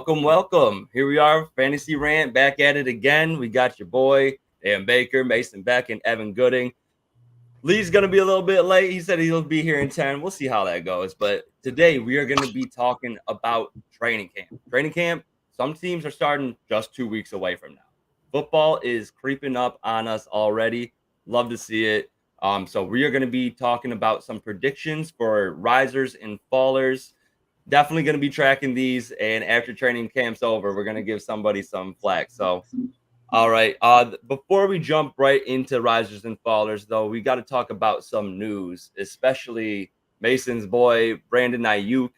welcome. Here we are, Fantasy Rant, back at it again. We got your boy, Dan Baker, Mason Beck, and Evan Gooding. Lee's going to be a little bit late. He said he'll be here in 10. We'll see how that goes. But today we are going to be talking about training camp. Training camp, some teams are starting just 2 weeks away from now. Football is creeping up on us already. Love to see it. So we are going to be talking about some predictions for risers and fallers. Definitely going to be tracking these, and after training camp's over, we're going to give somebody some flack. So, all right. Before we jump right into risers and fallers, though, we got to talk about some news, especially Mason's boy, Brandon Ayuk.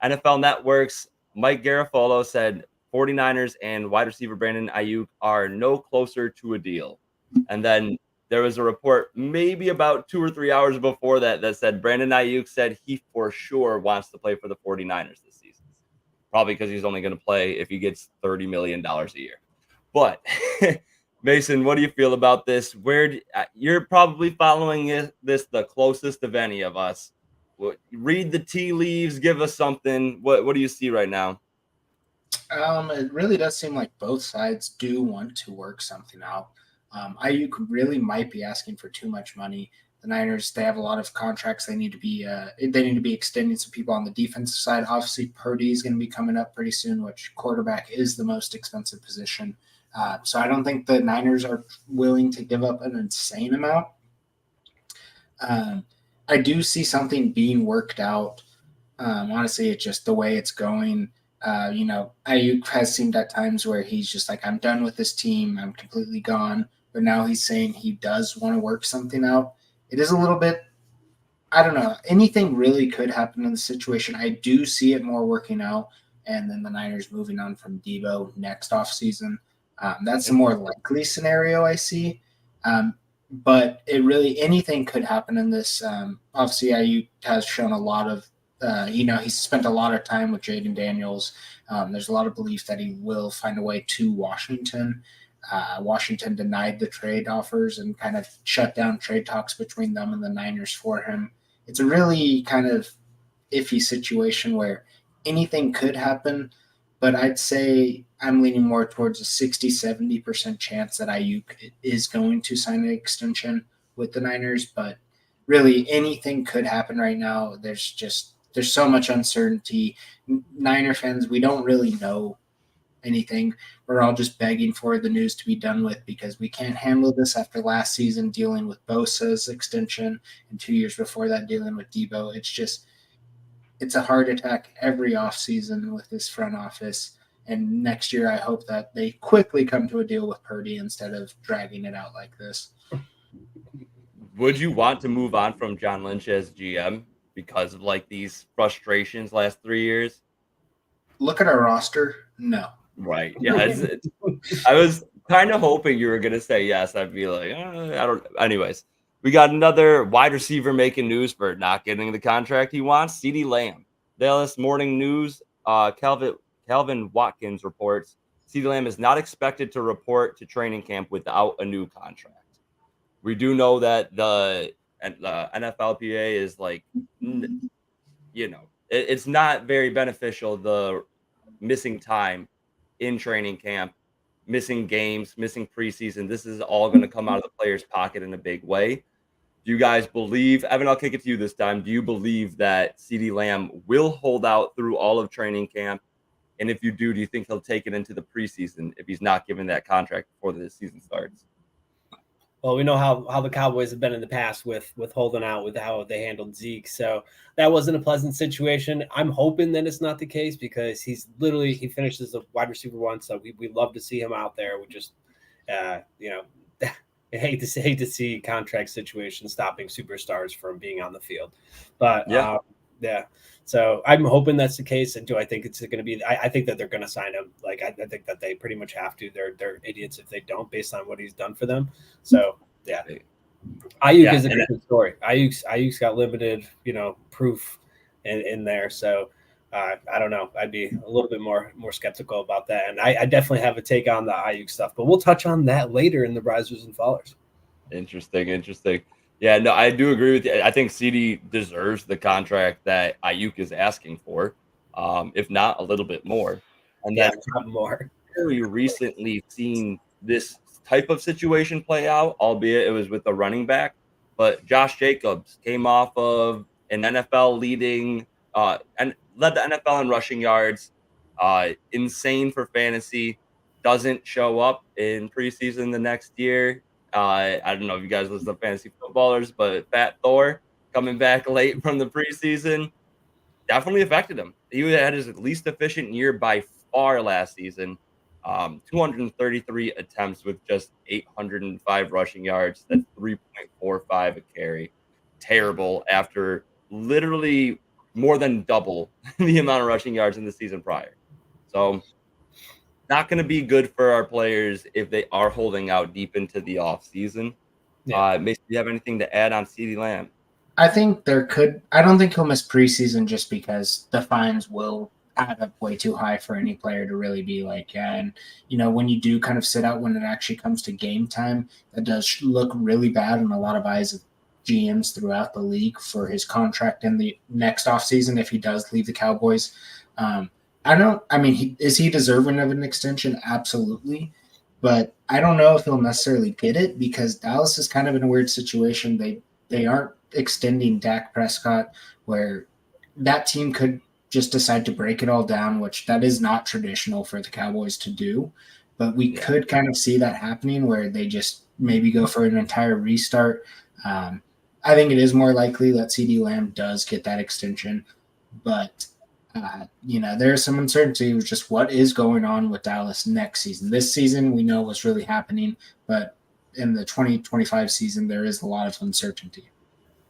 NFL Network's Mike Garafolo said 49ers and wide receiver Brandon Ayuk are no closer to a deal. And then there was a report maybe about 2 or 3 hours before that said Brandon Ayuk said he for sure wants to play for the 49ers this season. Probably because he's only going to play if he gets $30 million a year. But Mason, what do you feel about this? You're probably following this the closest of any of us. Read the tea leaves. Give us something. What do you see right now? It really does seem like both sides do want to work something out. Ayuk really might be asking for too much money. The Niners, they have a lot of contracts they need to be extending some people on the defensive side. Obviously, Purdy is going to be coming up pretty soon, which quarterback is the most expensive position. So I don't think the Niners are willing to give up an insane amount. I do see something being worked out. Honestly, it's just the way it's going. Ayuk has seemed at times where he's just like, I'm done with this team. I'm completely gone. But now he's saying he does want to work something out. It is a little bit, I don't know. Anything really could happen in the situation. I do see it more working out. And then the Niners moving on from Debo next offseason. That's the more likely scenario I see. But anything could happen in this. Obviously, Ayuk has shown a lot of, he's spent a lot of time with Jaden Daniels. There's a lot of belief that he will find a way to Washington. Washington denied the trade offers and kind of shut down trade talks between them and the Niners for him. It's a really kind of iffy situation where anything could happen, but I'd say I'm leaning more towards a 60-70% chance that Ayuk is going to sign an extension with the Niners, but really anything could happen right now. There's so much uncertainty. Niner fans, we don't really know anything. We're all just begging for the news to be done with because we can't handle this after last season dealing with Bosa's extension and 2 years before that dealing with Debo. It's a heart attack every offseason with this front office. And next year, I hope that they quickly come to a deal with Purdy instead of dragging it out like this. Would you want to move on from John Lynch as GM because of like these frustrations last 3 years? Look at our roster. No. Right. Yeah. I was kind of hoping you were going to say yes. I'd be like, I don't. Anyways, we got another wide receiver making news for not getting the contract he wants. CeeDee Lamb. Dallas Morning News. Calvin Watkins reports CeeDee Lamb is not expected to report to training camp without a new contract. We do know that the NFLPA is like, it's not very beneficial, the missing time in training camp, missing games, missing preseason. This is all going to come out of the player's pocket in a big way. Do you guys believe, Evan, I'll kick it to you this time. Do you believe that CeeDee Lamb will hold out through all of training camp? And if you do you think he'll take it into the preseason if he's not given that contract before the season starts? Well, we know how the Cowboys have been in the past with holding out with how they handled Zeke. So that wasn't a pleasant situation. I'm hoping that it's not the case because he finished as a wide receiver one. So we love to see him out there. We just, I hate to see contract situations stopping superstars from being on the field. But yeah. So I'm hoping that's the case. And do I think it's going to be? I think that they're going to sign him. Like I think that they pretty much have to. They're idiots if they don't, based on what he's done for them. So yeah, Ayuk is a different story. Ayuk's got limited, proof in there. So I don't know. I'd be a little bit more skeptical about that. And I definitely have a take on the Ayuk stuff, but we'll touch on that later in the risers and fallers. Interesting. Yeah, no, I do agree with you. I think CeeDee deserves the contract that Ayuk is asking for, if not a little bit more. And Yeah, then more. very recently seen this type of situation play out, albeit it was with a running back. But Josh Jacobs came off of an NFL leading and led the NFL in rushing yards. Insane for fantasy. Doesn't show up in preseason the next year. I don't know if you guys listen to fantasy footballers, but Fat Thor coming back late from the preseason definitely affected him. He had his least efficient year by far last season. 233 attempts with just 805 rushing yards. That's 3.45 a carry. Terrible after literally more than double the amount of rushing yards in the season prior. So, not going to be good for our players if they are holding out deep into the off season. Yeah. Mason, do you have anything to add on CeeDee Lamb? I think there could. I don't think he'll miss preseason just because the fines will add up way too high for any player to really be like, yeah. And when you do kind of sit out when it actually comes to game time, that does look really bad in a lot of eyes of GMs throughout the league for his contract in the next offseason if he does leave the Cowboys. I don't. I mean, is he deserving of an extension? Absolutely. But I don't know if he'll necessarily get it because Dallas is kind of in a weird situation. They aren't extending Dak Prescott, where that team could just decide to break it all down, which that is not traditional for the Cowboys to do. But we could kind of see that happening where they just maybe go for an entire restart. I think it is more likely that CeeDee Lamb does get that extension, but there's some uncertainty with just what is going on with Dallas next season. This season, we know what's really happening, but in the 2025 season, there is a lot of uncertainty.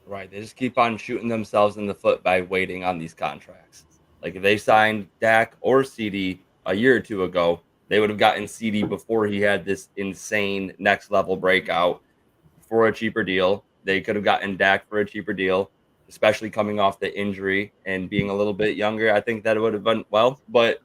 Right. They just keep on shooting themselves in the foot by waiting on these contracts. Like if they signed Dak or CD a year or two ago, they would have gotten CD before he had this insane next level breakout for a cheaper deal. They could have gotten Dak for a cheaper deal, especially coming off the injury and being a little bit younger. I think that it would have been well. But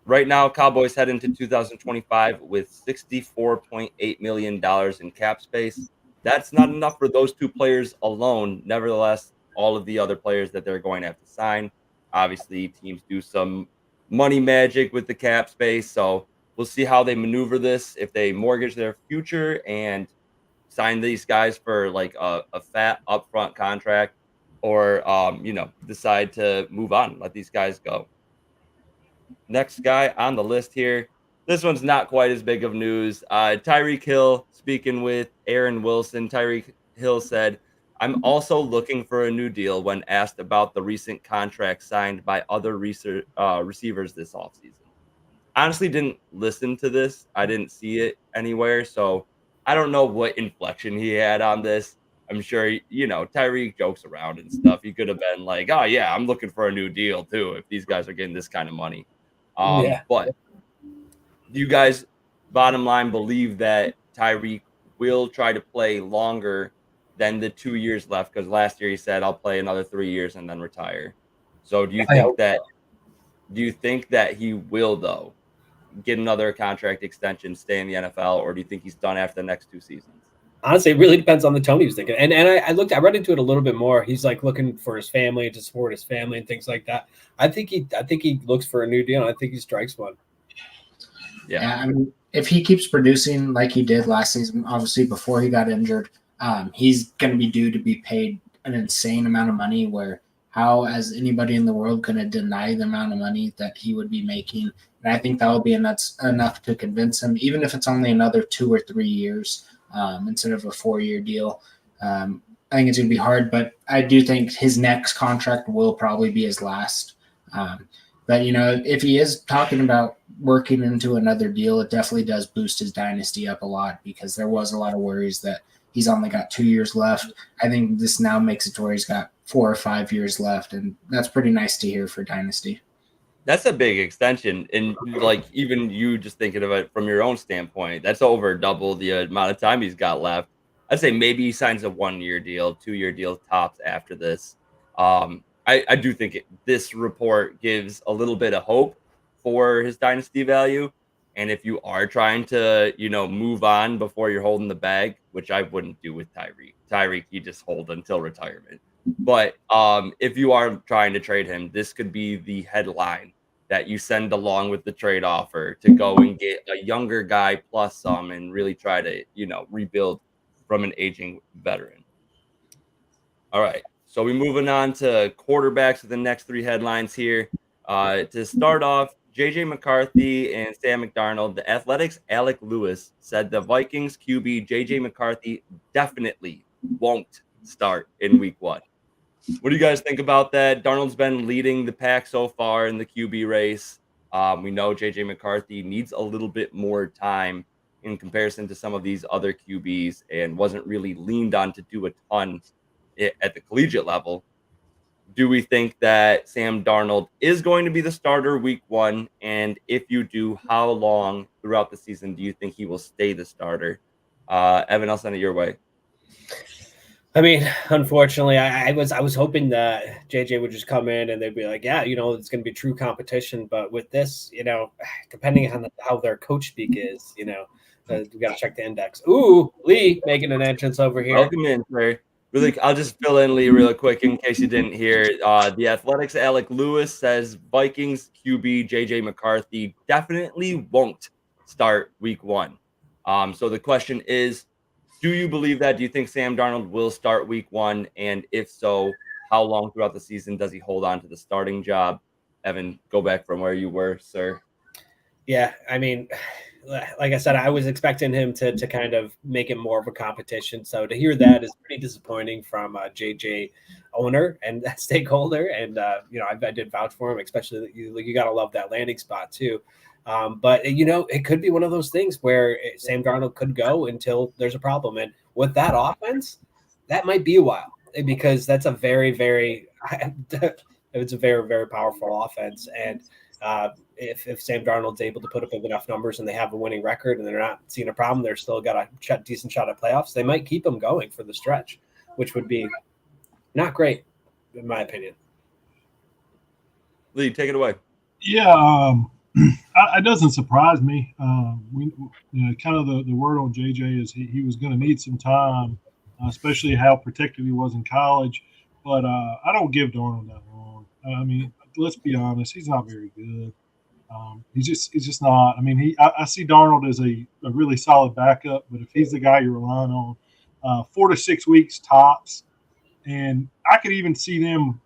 right now, Cowboys head into 2025 with $64.8 million in cap space. That's not enough for those two players alone. Nevertheless, all of the other players that they're going to have to sign. Obviously, teams do some money magic with the cap space. So we'll see how they maneuver this. If they mortgage their future and sign these guys for like a fat upfront contract or, decide to move on, let these guys go. Next guy on the list here. This one's not quite as big of news. Tyreek Hill speaking with Aaron Wilson. Tyreek Hill said, I'm also looking for a new deal when asked about the recent contract signed by other receivers this offseason. Honestly, didn't listen to this. I didn't see it anywhere. So I don't know what inflection he had on this. I'm sure, Tyreek jokes around and stuff. He could have been like, oh, yeah, I'm looking for a new deal too if these guys are getting this kind of money. But do you guys, bottom line, believe that Tyreek will try to play longer than the 2 years left? Because last year he said, I'll play another 3 years and then retire. So do you think that he will, though, get another contract extension, stay in the NFL, or do you think he's done after the next 2 seasons? Honestly, it really depends on the tone he was thinking. And I read into it a little bit more. He's like looking for his family to support his family and things like that. I think he looks for a new deal. And I think he strikes one. Yeah, I mean, if he keeps producing like he did last season, obviously before he got injured, he's going to be due to be paid an insane amount of money. Where how is anybody in the world going to deny the amount of money that he would be making? And I think that will be enough to convince him, even if it's only another 2 or 3 years instead of a 4-year deal. I think it's going to be hard, but I do think his next contract will probably be his last. But, if he is talking about working into another deal, it definitely does boost his dynasty up a lot because there was a lot of worries that he's only got 2 years left. I think this now makes it to where he's got 4 or 5 years left, and that's pretty nice to hear for dynasty. That's a big extension. And like even you just thinking of it from your own standpoint, that's over double the amount of time he's got left. I'd say maybe he signs a 1-year deal, 2-year deal tops after this. I do think this report gives a little bit of hope for his dynasty value. And if you are trying to, move on before you're holding the bag, which I wouldn't do with Tyreek, you just hold until retirement. But if you are trying to trade him, this could be the headline that you send along with the trade offer to go and get a younger guy plus some and really try to, rebuild from an aging veteran. All right. So we're moving on to quarterbacks with the next three headlines here. To start off, JJ McCarthy and Sam McDarnold. The Athletics' Alec Lewis said the Vikings QB JJ McCarthy definitely won't start in week 1. What do you guys think about that? Darnold's been leading the pack so far in the QB race. We know JJ McCarthy needs a little bit more time in comparison to some of these other QBs and wasn't really leaned on to do a ton at the collegiate level. Do we think that Sam Darnold is going to be the starter week 1? And if you do, how long throughout the season do you think he will stay the starter? Evan, I'll send it your way. I mean, unfortunately, I was hoping that JJ would just come in and they'd be like, yeah, it's going to be true competition. But with this, depending on how their coach speak is, we got to check the index. Ooh, Lee making an entrance over here. Welcome in, Trey. Really, I'll just fill in Lee real quick in case you didn't hear. The Athletics' Alec Lewis says Vikings QB JJ McCarthy definitely won't start week 1. So the question is, do you believe that? Do you think Sam Darnold will start week 1? And if so, how long throughout the season does he hold on to the starting job? Evan, go back from where you were, sir. Yeah, I mean, like I said, I was expecting him to kind of make it more of a competition. So to hear that is pretty disappointing from a JJ owner and stakeholder. And I did vouch for him, especially you got to love that landing spot too. But it could be one of those things where Sam Darnold could go until there's a problem. And with that offense, that might be a while because that's a very, very it's a very, very powerful offense. And if Sam Darnold's able to put up enough numbers and they have a winning record and they're not seeing a problem, they're still got a decent shot at playoffs. They might keep them going for the stretch, which would be not great, in my opinion. Lee, take it away. Yeah, it doesn't surprise me. Kind of the word on JJ is he was going to need some time, especially how protected he was in college. But I don't give Darnold that long. I mean, let's be honest, he's not very good. He's just not. I mean, I see Darnold as a really solid backup, but if he's the guy you're relying on, 4 to 6 weeks tops, and I could even see them,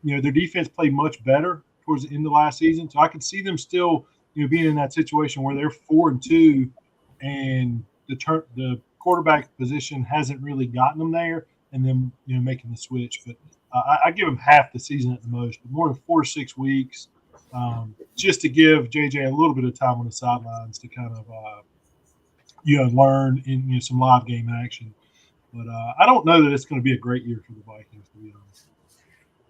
their defense play much better towards the end of last season, so I could see them still, being in that situation where they're 4-2, and the quarterback position hasn't really gotten them there, and then making the switch. But I give him half the season at the most, but more than 4 to 6 weeks. Just to give JJ a little bit of time on the sidelines to kind of, learn in some live game action. But I don't know that it's going to be a great year for the Vikings, to be honest.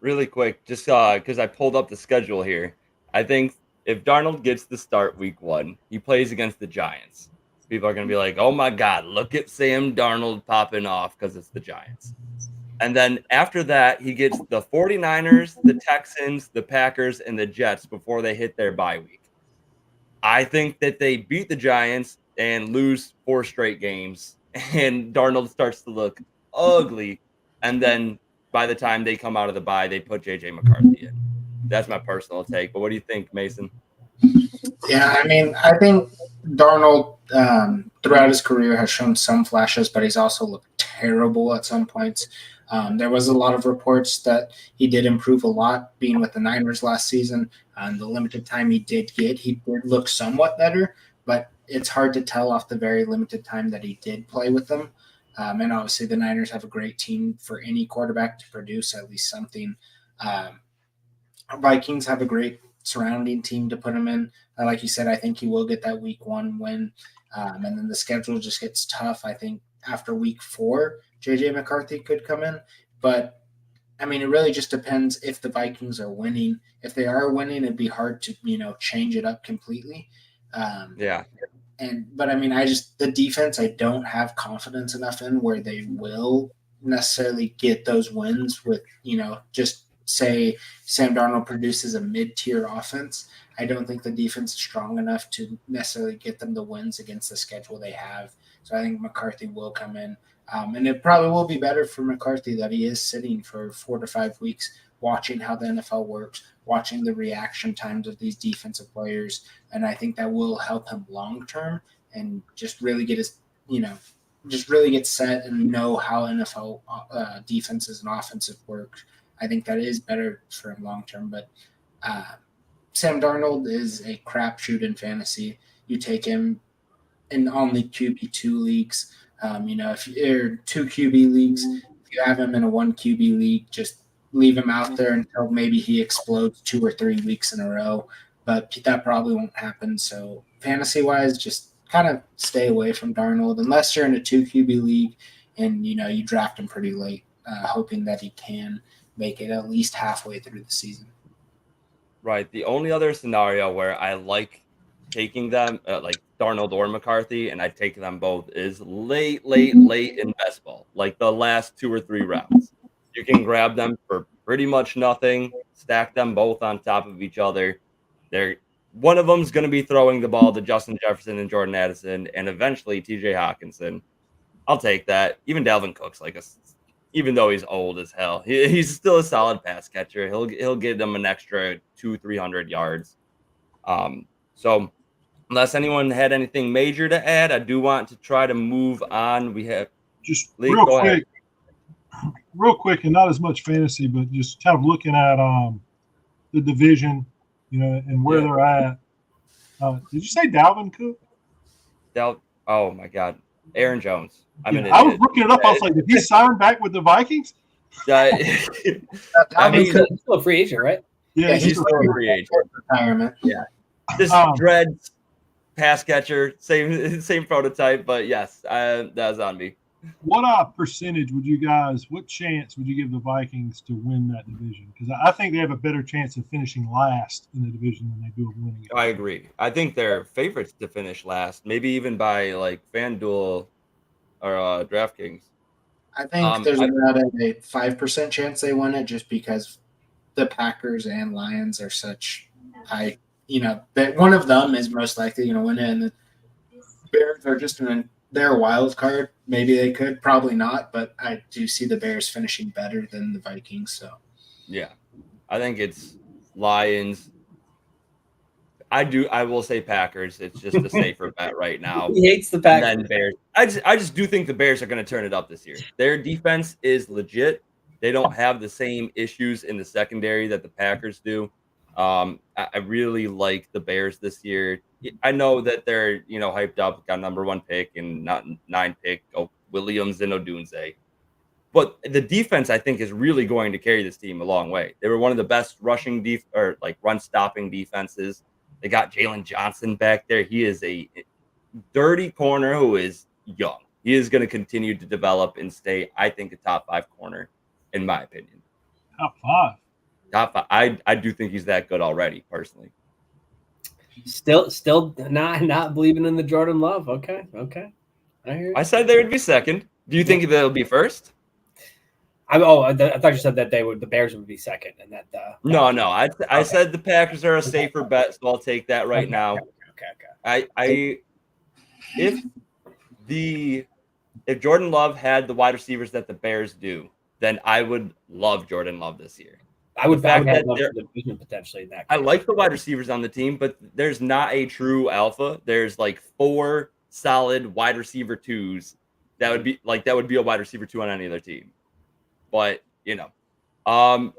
Really quick, just because I pulled up the schedule here. I think if Darnold gets the start week 1, he plays against the Giants. People are going to be like, oh, my God, look at Sam Darnold popping off because it's the Giants. And then after that, he gets the 49ers, the Texans, the Packers, and the Jets before they hit their bye week. I think that they beat the Giants and lose 4 straight games, and Darnold starts to look ugly. And then by the time they come out of the bye, they put JJ McCarthy in. That's my personal take. But what do you think, Mason? Yeah, I mean, I think Darnold throughout his career has shown some flashes, but he's also looked terrible at some points. There was a lot of reports that he did improve a lot being with the Niners last season. The limited time he did get, he did look somewhat better, but it's hard to tell off the very limited time that he did play with them. And obviously the Niners have a great team for any quarterback to produce at least something. Vikings have a great surrounding team to put him in. Like you said, I think he will get that week 1 win. And then the schedule just gets tough. I think after week 4, JJ McCarthy could come in. But, I mean, it really just depends if the Vikings are winning. If they are winning, it'd be hard to, change it up completely. Yeah. But I mean, the defense, I don't have confidence enough in where they will necessarily get those wins with, just say Sam Darnold produces a mid-tier offense. I don't think the defense is strong enough to necessarily get them the wins against the schedule they have. So I think McCarthy will come in. And it probably will be better for McCarthy that he is sitting for 4 to 5 weeks, watching how the NFL works, watching the reaction times of these defensive players, and I think that will help him long term and just really get his, just really get set and know how NFL defenses and offensive work. I think that is better for him long term. But Sam Darnold is a crapshoot in fantasy. You take him in only QB2 leagues. If you're 2 QB leagues, if you have him in a 1 QB league, just leave him out there until maybe he explodes 2 or 3 weeks in a row. But that probably won't happen. So fantasy-wise, just kind of stay away from Darnold unless you're in a 2 QB league and, you draft him pretty late, hoping that he can make it at least halfway through the season. Right. The only other scenario where I like taking them, like Darnold or McCarthy, and I take them both, is late in best ball, like the last 2 or 3 rounds. You can grab them for pretty much nothing, stack them both on top of each other. One of them's going to be throwing the ball to Justin Jefferson and Jordan Addison, and eventually TJ Hawkinson. I'll take that. Even Dalvin Cook's even though he's old as hell, he's still a solid pass catcher. He'll get them an extra 200-300 yards. So unless anyone had anything major to add, I do want to try to move on. We have just Lee, real quick, and not as much fantasy, but just kind of looking at the division, and where they're at. Did you say Dalvin Cook? Oh my God, Aaron Jones. I was looking it up. I was like, did he sign back with the Vikings? I mean, he's still a free agent, right? Yeah, he's still a free agent. Retirement. Yeah, this dreads pass catcher, same prototype, but yes, that was on me. What percentage what chance would you give the Vikings to win that division? Because I think they have a better chance of finishing last in the division than they do of winning it. I agree. I think they're favorites to finish last, maybe even by like FanDuel or DraftKings. I think there's about a 5% chance they win it just because the Packers and Lions are such high, that one of them is most likely going to win it, and the Bears are just they're a wild card. Maybe they could, probably not, but I do see the Bears finishing better than the Vikings. So, yeah, I think it's Lions. I will say Packers. It's just a safer bet right now. He hates the Packers. And then Bears. I just do think the Bears are going to turn it up this year. Their defense is legit. They don't have the same issues in the secondary that the Packers do. I really like the Bears this year. I know that they're, hyped up, got number 1 pick and not 9 pick, Williams and Odunze. But the defense, I think, is really going to carry this team a long way. They were one of the best rushing run stopping defenses. They got Jalen Johnson back there. He is a dirty corner who is young. He is going to continue to develop and stay, I think, a top 5 corner, in my opinion. Top 5. Top 5. I do think he's that good already, personally. Still not believing in the Jordan Love. Okay. I hear you. I said they would be second. Do you think they'll be first? I thought you said that the Bears would be second, and that. No. I said the Packers are a safer bet, so I'll take that right now. Okay. If Jordan Love had the wide receivers that the Bears do, then I would love Jordan Love this year. I would have the division potentially in that case. I like the wide receivers on the team, but there's not a true alpha. There's like 4 solid wide receiver 2s that would be a wide receiver 2 on any other team. But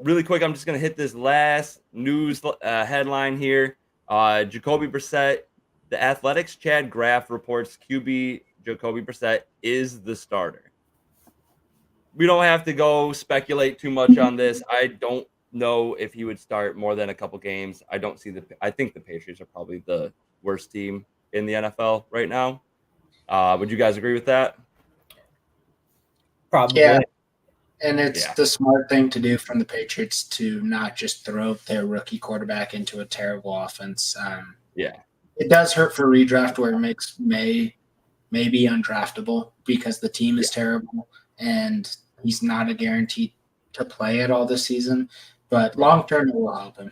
really quick, I'm just gonna hit this last news headline here. Jacoby Brissett, the Athletics' Chad Graff reports QB Jacoby Brissett is the starter. We don't have to go speculate too much on this. I don't know if he would start more than a couple games. I think the Patriots are probably the worst team in the NFL right now. Would you guys agree with that? Probably. Yeah. And it's the smart thing to do from the Patriots to not just throw their rookie quarterback into a terrible offense. It does hurt for redraft where it makes May be undraftable because the team is terrible and he's not a guaranteed to play at all this season. But long term, it will help him.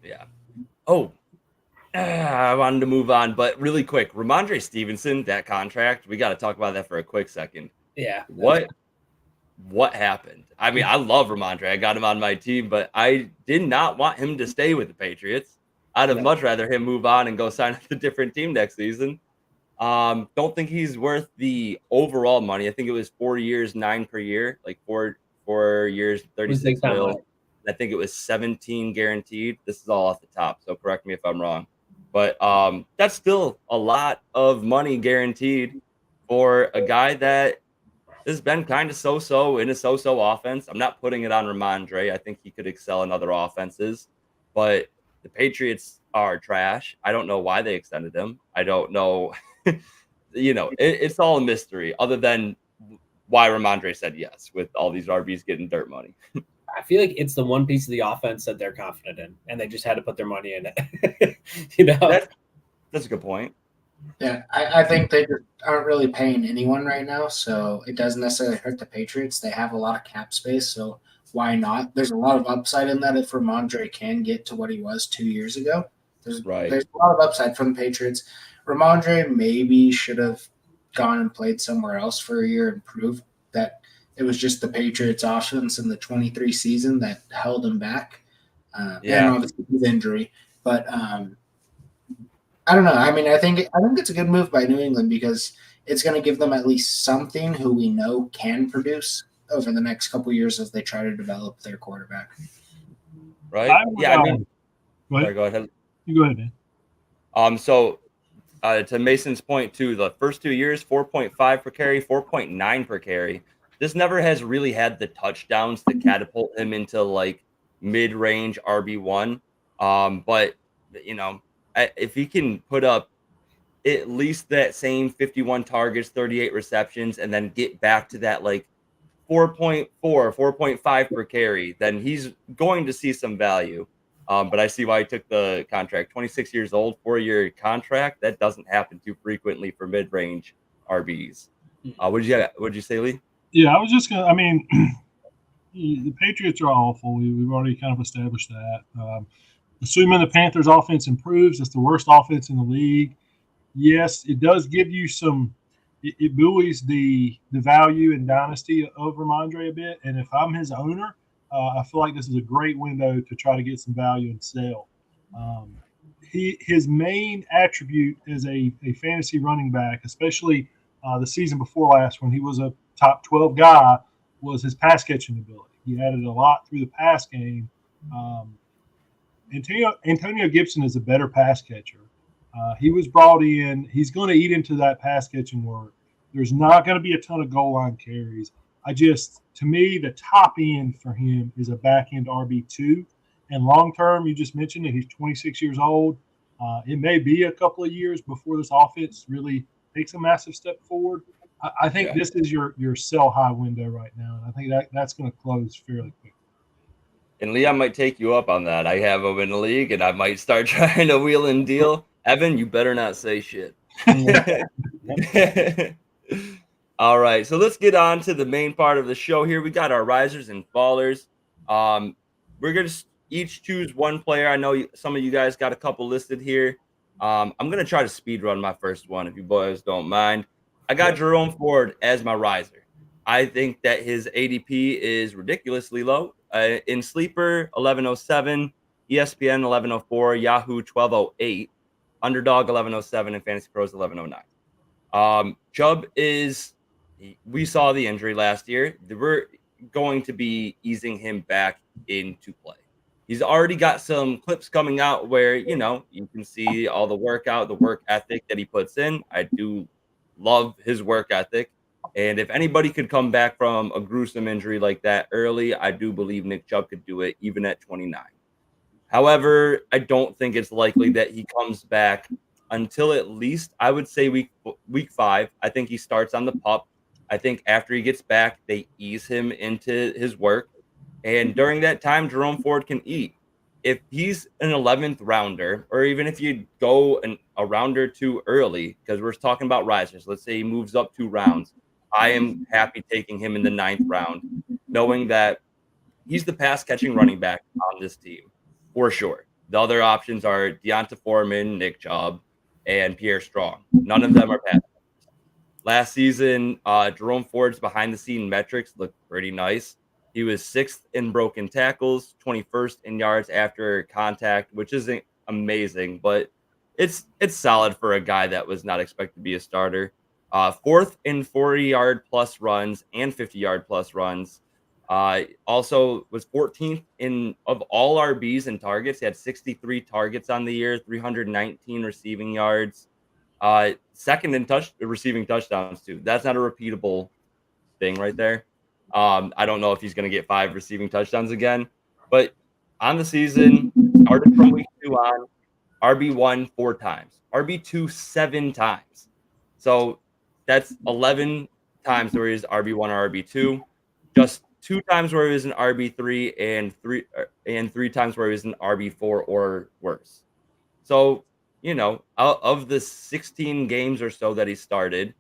Yeah. Oh, I wanted to move on, but really quick, Ramondre Stevenson, that contract, we got to talk about that for a quick second. Yeah. what happened. I mean, I love Ramondre. I got him on my team, but I did not want him to stay with the Patriots. I'd have much rather him move on and go sign with a different team next season. Don't think he's worth the overall money. I think it was 4 years, 9 per year, like 4 years, 36 mil. I think it was 17 guaranteed. This is all off the top, so correct me if I'm wrong. But that's still a lot of money guaranteed for a guy that has been kind of so-so in a so-so offense. I'm not putting it on Ramondre. I think he could excel in other offenses, but the Patriots are trash. I don't know why they extended him. I don't know. It's all a mystery other than why Ramondre said yes with all these RBs getting dirt money. I feel like it's the one piece of the offense that they're confident in, and they just had to put their money in it. That's a good point. Yeah, I think they just aren't really paying anyone right now, so it doesn't necessarily hurt the Patriots. They have a lot of cap space, so why not? There's a lot of upside in that if Ramondre can get to what he was 2 years ago. There's a lot of upside from the Patriots. Ramondre maybe should have gone and played somewhere else for a year and proved that it was just the Patriots offense in the 23 season that held him back. And obviously his injury. But I don't know. I mean, I think it's a good move by New England because it's going to give them at least something who we know can produce over the next couple of years as they try to develop their quarterback. Right? I mean, go ahead. You go ahead, man. So to Mason's point too, the first 2 years, 4.5 per carry, 4.9 per carry. This never has really had the touchdowns to catapult him into like mid-range RB1. But if he can put up at least that same 51 targets, 38 receptions, and then get back to that like 4.4, 4.5 per carry, then he's going to see some value. But I see why he took the contract. 26 years old, 4-year contract. That doesn't happen too frequently for mid-range RBs. What'd you say, Lee? Yeah, I was just gonna. I mean, the Patriots are awful. We've already kind of established that. Assuming the Panthers' offense improves, it's the worst offense in the league. Yes, it does give you some. It buoys the value and dynasty of Ramondre a bit. And if I'm his owner, I feel like this is a great window to try to get some value and sell. His main attribute as a fantasy running back, especially the season before last when he was a top 12 guy, was his pass catching ability. He added a lot through the pass game. Antonio Gibson is a better pass catcher. He was brought in. He's going to eat into that pass catching work. There's not going to be a ton of goal line carries. To me, the top end for him is a back end RB2. And long term, you just mentioned that he's 26 years old. It may be a couple of years before this offense really takes a massive step forward. I think this is your sell high window right now. And I think that's going to close fairly quickly. And Lee, I might take you up on that. I have him in the league, and I might start trying to wheel and deal. Evan, you better not say shit. All right, so let's get on to the main part of the show here. We got our risers and fallers. We're going to each choose one player. I know some of you guys got a couple listed here. I'm going to try to speed run my first one, if you boys don't mind. I got Jerome Ford as my riser. I think that his ADP is ridiculously low. In Sleeper, 1107, ESPN, 1104, Yahoo, 1208, Underdog, 1107, and Fantasy Pros, 1109. Chubb we saw the injury last year. We're going to be easing him back into play. He's already got some clips coming out where, you can see all the workout, the work ethic that he puts in. I do love his work ethic. And if anybody could come back from a gruesome injury like that early, I do believe Nick Chubb could do it even at 29. However, I don't think it's likely that he comes back until at least, I would say, week 5. I think he starts on the pup. I think after he gets back, they ease him into his work. And during that time, Jerome Ford can eat. If he's an 11th rounder, or even if you go a round or two early, because we're talking about risers, let's say he moves up 2 rounds, I am happy taking him in the 9th round, knowing that he's the pass-catching running back on this team, for sure. The other options are Deonta Foreman, Nick Chubb, and Pierre Strong. None of them are pass. Last season, Jerome Ford's behind-the-scene metrics looked pretty nice. He was 6th in broken tackles, 21st in yards after contact, which isn't amazing, but it's solid for a guy that was not expected to be a starter. 4th in 40-yard plus runs and 50-yard plus runs. Also was 14th in of all RBs and targets. He had 63 targets on the year, 319 receiving yards. Second in receiving touchdowns too. That's not a repeatable thing right there. I don't know if he's going to get 5 receiving touchdowns again, but on the season, started from week 2 on, RB1 4 times, RB2 7 times. So that's 11 times where he's RB1 or RB2, just 2 times where he was an RB3 and 3 times where he was an RB4 or worse. So, out of the 16 games or so that he started,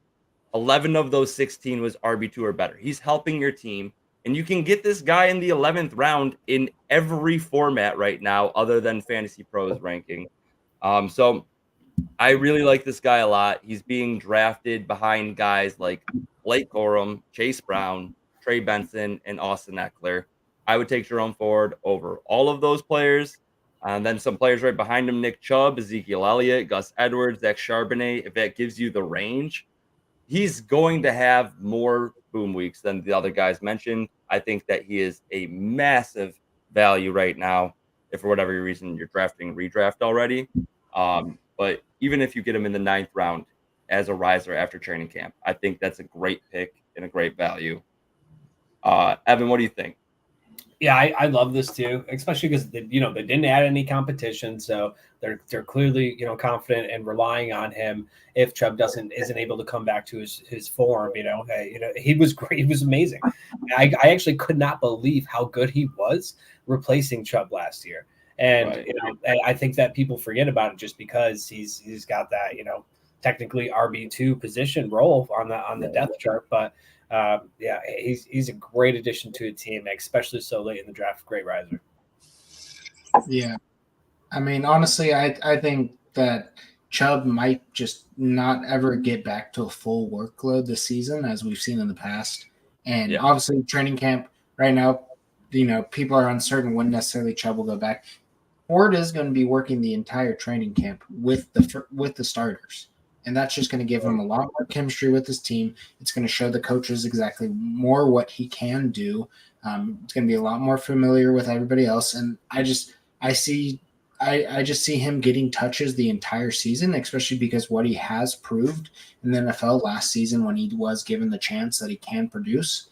11 of those 16 was RB2 or better. He's helping your team, and you can get this guy in the 11th round in every format right now other than Fantasy Pros ranking. So I really like this guy a lot. He's being drafted behind guys like Blake Corum, Chase Brown, Trey Benson, and Austin Eckler. I would take Jerome Ford over all of those players. And then some players right behind him, Nick Chubb, Ezekiel Elliott, Gus Edwards, Zach Charbonnet. If that gives you the range, he's going to have more boom weeks than the other guys mentioned. I think that he is a massive value right now. If for whatever reason you're drafting redraft already. But even if you get him in the 9th round as a riser after training camp, I think that's a great pick and a great value. Evan, what do you think? Yeah, I love this too, especially because they didn't add any competition, so they're clearly confident and relying on him. If Chubb isn't able to come back to his form, he was great, he was amazing. I actually could not believe how good he was replacing Chubb last year, and right. I think that people forget about it just because he's got that technically RB2 position role on the depth chart, but. He's a great addition to a team, especially so late in the draft. Great riser. Yeah. I mean, honestly, I think that Chubb might just not ever get back to a full workload this season, as we've seen in the past. And obviously, training camp right now, people are uncertain when necessarily Chubb will go back. Ford is going to be working the entire training camp with the starters. And that's just going to give him a lot more chemistry with his team. It's going to show the coaches exactly more what he can do. It's going to be a lot more familiar with everybody else. And I just see him getting touches the entire season, especially because what he has proved in the NFL last season when he was given the chance that he can produce.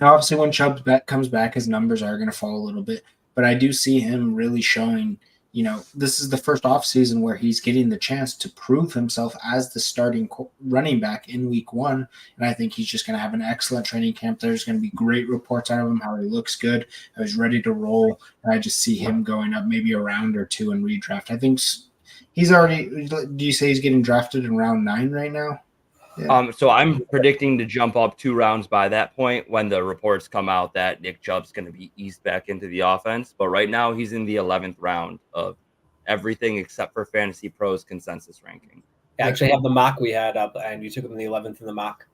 Obviously, when Chubb comes back, his numbers are going to fall a little bit. But I do see him really showing – this is the first offseason where he's getting the chance to prove himself as the starting running back in week 1. And I think he's just going to have an excellent training camp. There's going to be great reports out of him, how he looks good, how he's ready to roll. And I just see him going up maybe a round or 2 in redraft. I think he's already – do you say he's getting drafted in round 9 right now? Yeah. So I'm predicting to jump up 2 rounds by that point when the reports come out that Nick Chubb's going to be eased back into the offense. But right now he's in the 11th round of everything except for Fantasy Pros consensus ranking. I actually have the mock we had up, and you took him in the 11th in the mock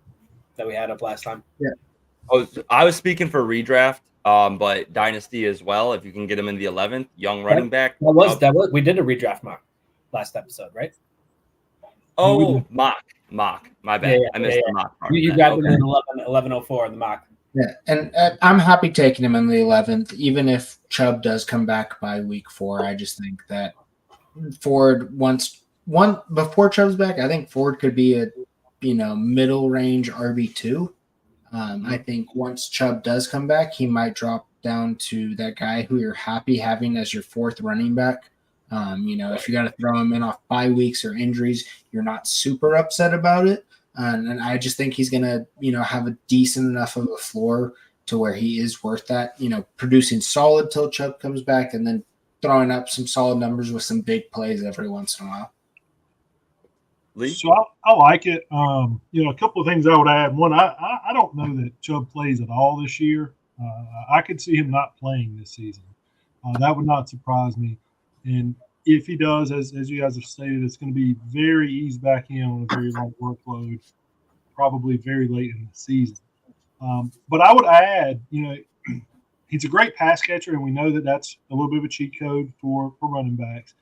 that we had up last time. Yeah. Oh, I was speaking for redraft, but Dynasty as well. If you can get him in the 11th, young running back. That was we did a redraft mock last episode, right? Oh, mock. My bad. I missed the mock part. You grabbed him in 11:04 in the mock. Yeah, and I'm happy taking him in the 11th, even if Chubb does come back by week 4. I just think that Ford before Chubb's back, I think Ford could be a middle range RB2. I think once Chubb does come back, he might drop down to that guy who you're happy having as your 4th running back. If you got to throw him in off bye weeks or injuries, you're not super upset about it. And I just think he's going to, have a decent enough of a floor to where he is worth that, producing solid till Chubb comes back and then throwing up some solid numbers with some big plays every once in a while. Lee? So I like it. A couple of things I would add. One, I don't know that Chubb plays at all this year. I could see him not playing this season. That would not surprise me. And if he does, as you guys have stated, it's going to be very eased back in on a very light workload, probably very late in the season. But I would add, he's a great pass catcher, and we know that that's a little bit of a cheat code for running backs.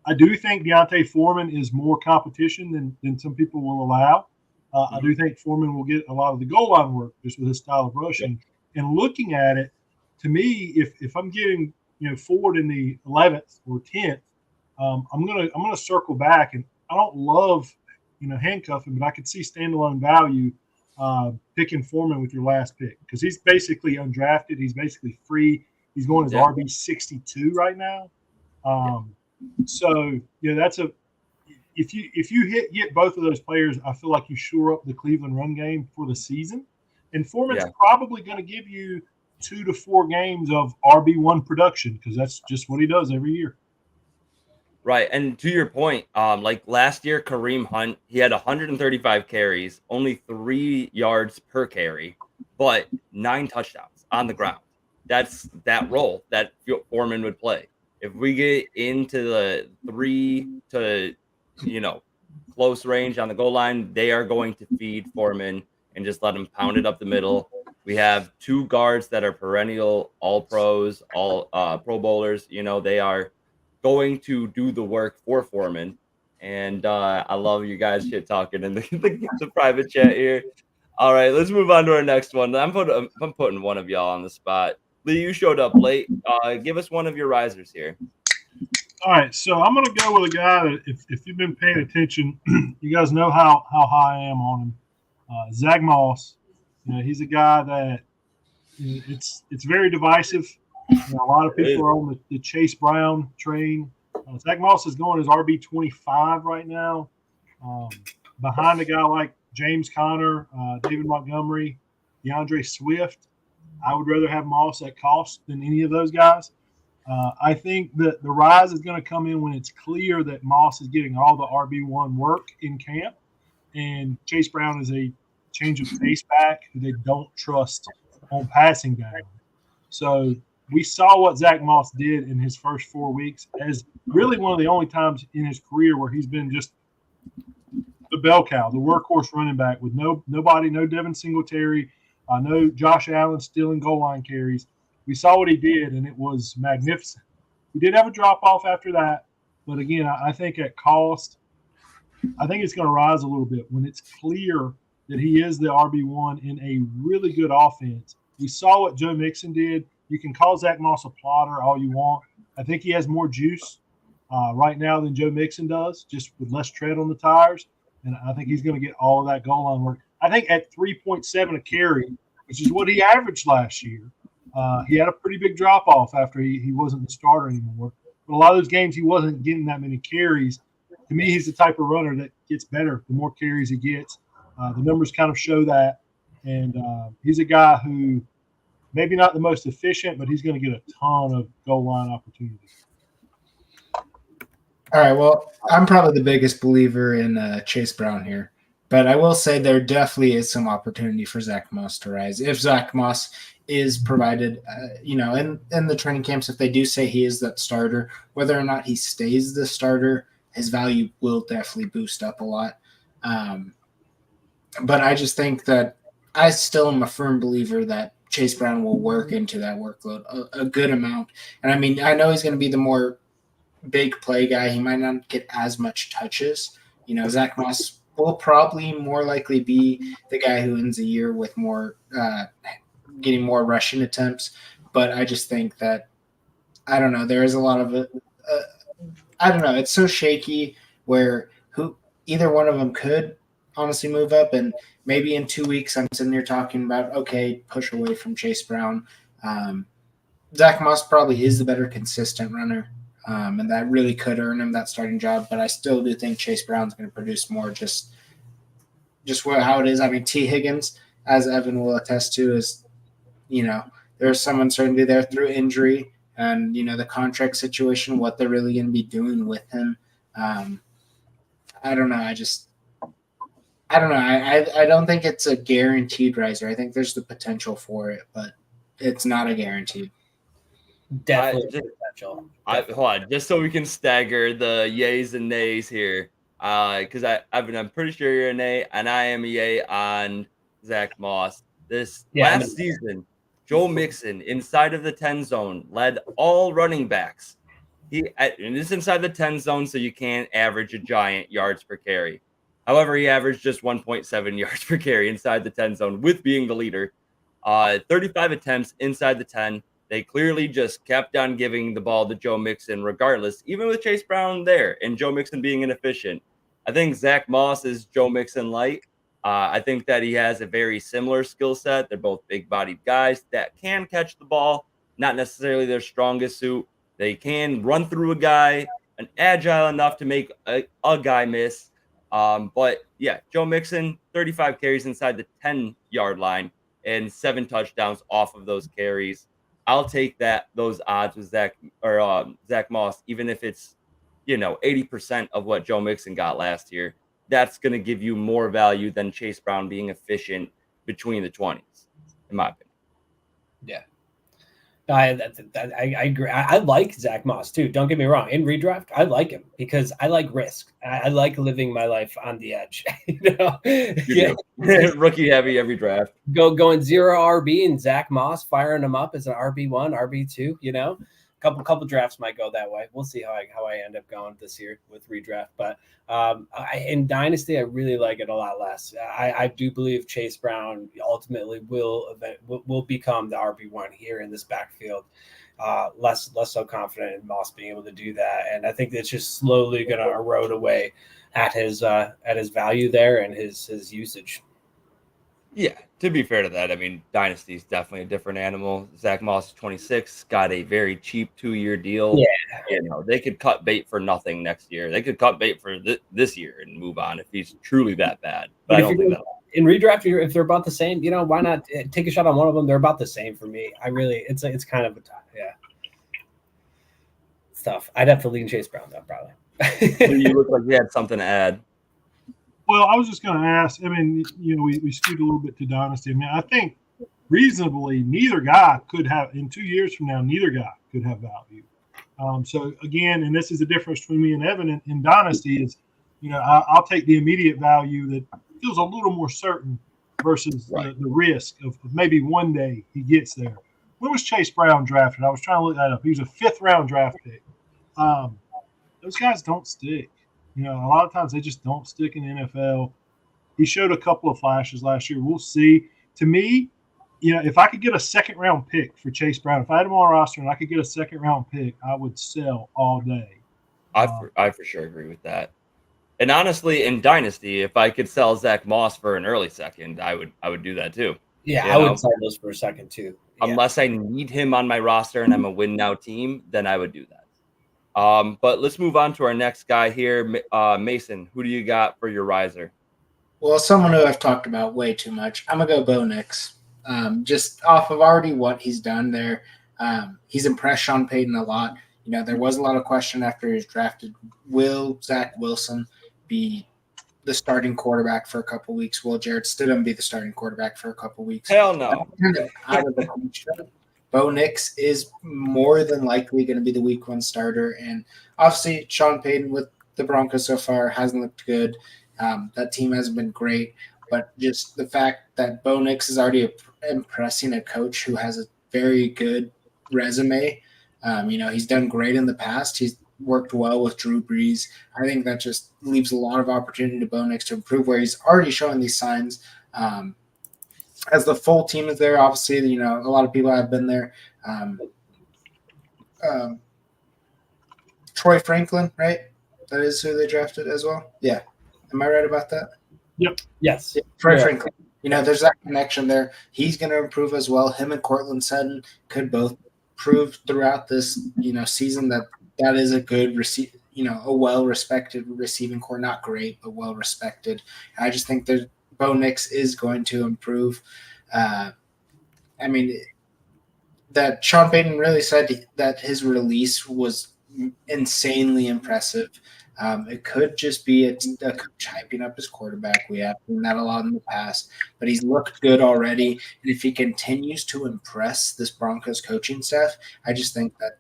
I do think Deontay Foreman is more competition than some people will allow. I do think Foreman will get a lot of the goal line work just with his style of rushing. And looking at it, to me, if I'm getting Ford in the 11th or 10th, I'm gonna circle back, and I don't love handcuffing, but I could see standalone value picking Foreman with your last pick because he's basically undrafted. He's basically free. He's going as RB 62 right now. So that's if you get both of those players, I feel like you shore up the Cleveland run game for the season. And Foreman's probably going to give you 2 to 4 games of RB1 production because that's just what he does every year. Right. And to your point, like last year, Kareem Hunt, he had 135 carries, only 3 yards per carry, but 9 touchdowns on the ground. That's that role that Foreman would play. If we get into the 3 to, close range on the goal line, they are going to feed Foreman and just let him pound it up the middle. We have 2 guards that are perennial all pros, all pro bowlers. They are going to do the work for Foreman. And I love you guys shit talking in the private chat here. All right, let's move on to our next one. I'm putting one of y'all on the spot. Lee, you showed up late. Give us one of your risers here. All right, so I'm going to go with a guy that if you've been paying attention, you guys know how high I am on him. Zach Moss. He's a guy that it's very divisive. A lot of people are on the Chase Brown train. Zach Moss is going as RB25 right now, behind a guy like James Conner, David Montgomery, DeAndre Swift. I would rather have Moss at cost than any of those guys. I think that the rise is going to come in when it's clear that Moss is getting all the RB1 work in camp, and Chase Brown is a change of pace back who they don't trust on passing down. So we saw what Zach Moss did in his first 4 weeks as really one of the only times in his career where he's been just the bell cow, the workhorse running back with nobody, no Devin Singletary, no Josh Allen stealing goal line carries. We saw what he did, and it was magnificent. He did have a drop-off after that, but again, I think at cost, I think it's going to rise a little bit when it's clear that he is the RB1 in a really good offense. We saw what Joe Mixon did. You can call Zach Moss a plotter all you want. I think he has more juice right now than Joe Mixon does, just with less tread on the tires, and I think he's going to get all of that goal line work. I think at 3.7 a carry, which is what he averaged last year, he had a pretty big drop-off after he wasn't the starter anymore. But a lot of those games he wasn't getting that many carries. To me, he's the type of runner that gets better the more carries he gets. The numbers kind of show that. And he's a guy who maybe not the most efficient, but he's going to get a ton of goal line opportunities. All right, well, I'm probably the biggest believer in Chase Brown here. But I will say there definitely is some opportunity for Zach Moss to rise. If Zach Moss is provided, in the training camps, if they do say he is that starter, whether or not he stays the starter, his value will definitely boost up a lot. But I just think that I still am a firm believer that Chase Brown will work into that workload a good amount. And I mean, I know he's going to be the more big play guy. He might not get as much touches. Zach Moss will probably more likely be the guy who ends the year with more getting more rushing attempts. But I just think that, I don't know, there is a lot of I don't know. It's so shaky where either one of them could honestly move up, and maybe in 2 weeks I'm sitting here talking about, okay, push away from Chase Brown. Zach Moss probably is the better consistent runner, and that really could earn him that starting job, but I still do think Chase Brown's going to produce more just how it is. I mean, T. Higgins, as Evan will attest to, is, there's some uncertainty there through injury and, the contract situation, what they're really going to be doing with him. I don't know. I don't know. I don't think it's a guaranteed riser. I think there's the potential for it, but it's not a guarantee. Definitely potential. Hold on, just so we can stagger the yays and nays here. Because I'm pretty sure you're an A, and I am a yay on Zach Moss. This last season, Joe Mixon inside of the 10 zone led all running backs. And this is inside the 10 zone, so you can't average a giant yards per carry. However, he averaged just 1.7 yards per carry inside the 10 zone, with being the leader. 35 attempts inside the 10. They clearly just kept on giving the ball to Joe Mixon regardless, even with Chase Brown there and Joe Mixon being inefficient. I think Zach Moss is Joe Mixon light. I think that he has a very similar skill set. They're both big-bodied guys that can catch the ball, not necessarily their strongest suit. They can run through a guy and agile enough to make a guy miss. But yeah, Joe Mixon, 35 carries inside the 10-yard line and 7 touchdowns off of those carries. I'll take those odds with Zach Moss, even if it's 80% of what Joe Mixon got last year. That's going to give you more value than Chase Brown being efficient between the 20s, in my opinion. Yeah. I agree. I like Zach Moss too. Don't get me wrong. In redraft, I like him because I like risk. I like living my life on the edge. Rookie heavy every draft. Going 0 RB and Zach Moss firing him up as an RB1, RB2. Couple drafts might go that way. We'll see how I end up going this year with redraft. But in Dynasty, I really like it a lot less. I do believe Chase Brown ultimately will become the RB1 here in this backfield. Less so confident in Moss being able to do that, and I think it's just slowly going to erode away at his value there and his usage. Yeah, to be fair to that, I mean, Dynasty is definitely a different animal. Zach Moss is 26, got a very cheap 2-year deal. Yeah. They could cut bait for nothing next year. They could cut bait for this year and move on if he's truly that bad. But I don't think that. In redraft, if they're about the same, why not take a shot on one of them? They're about the same for me. It's kind of it's tough. I'd have to lean Chase Brown though, probably. You look like you had something to add. Well, I was just going to ask. I mean, we skewed a little bit to Dynasty. I mean, I think reasonably, neither guy could have, in 2 years from now, neither guy could have value. So again, and this is the difference between me and Evan in Dynasty is, I'll take the immediate value that feels a little more certain versus the risk of maybe one day he gets there. When was Chase Brown drafted? I was trying to look that up. He was a 5th round draft pick. Those guys don't stick. A lot of times they just don't stick in the NFL. He showed a couple of flashes last year. We'll see. To me, if I could get a 2nd round pick for Chase Brown, if I had him on a roster and I could get a 2nd round pick, I would sell all day. I for sure agree with that. And honestly, in Dynasty, if I could sell Zach Moss for an early 2nd, I would do that too. Yeah, I would sell those for a 2nd too. Yeah. Unless I need him on my roster and I'm a win now team, then I would do that. But let's move on to our next guy here. Mason, who do you got for your riser? Well, someone who I've talked about way too much. I'm going to go Bo Nix. Just off of already what he's done there. He's impressed Sean Payton a lot. There was a lot of question after he was drafted. Will Zach Wilson be the starting quarterback for a couple weeks? Will Jarrett Stidham be the starting quarterback for a couple weeks? Hell no. Out of the question. Bo Nix is more than likely going to be the week 1 starter. And obviously, Sean Payton with the Broncos so far hasn't looked good. That team hasn't been great. But just the fact that Bo Nix is already impressing a coach who has a very good resume. He's done great in the past. He's worked well with Drew Brees. I think that just leaves a lot of opportunity to Bo Nix to improve where he's already showing these signs. As the full team is there, obviously, a lot of people have been there. Troy Franklin, right? That is who they drafted as well. Yeah. Am I right about that? Yep. Yes. Yeah, Troy Franklin. There's that connection there. He's going to improve as well. Him and Cortland Sutton could both prove throughout this, season that is a good a well-respected receiving core. Not great, but well-respected. I just think that Bo Nix is going to improve. That Sean Payton really said that his release was insanely impressive. It could just be a coach hyping up his quarterback. We have seen that a lot in the past, but he's looked good already. And if he continues to impress this Broncos coaching staff, I just think that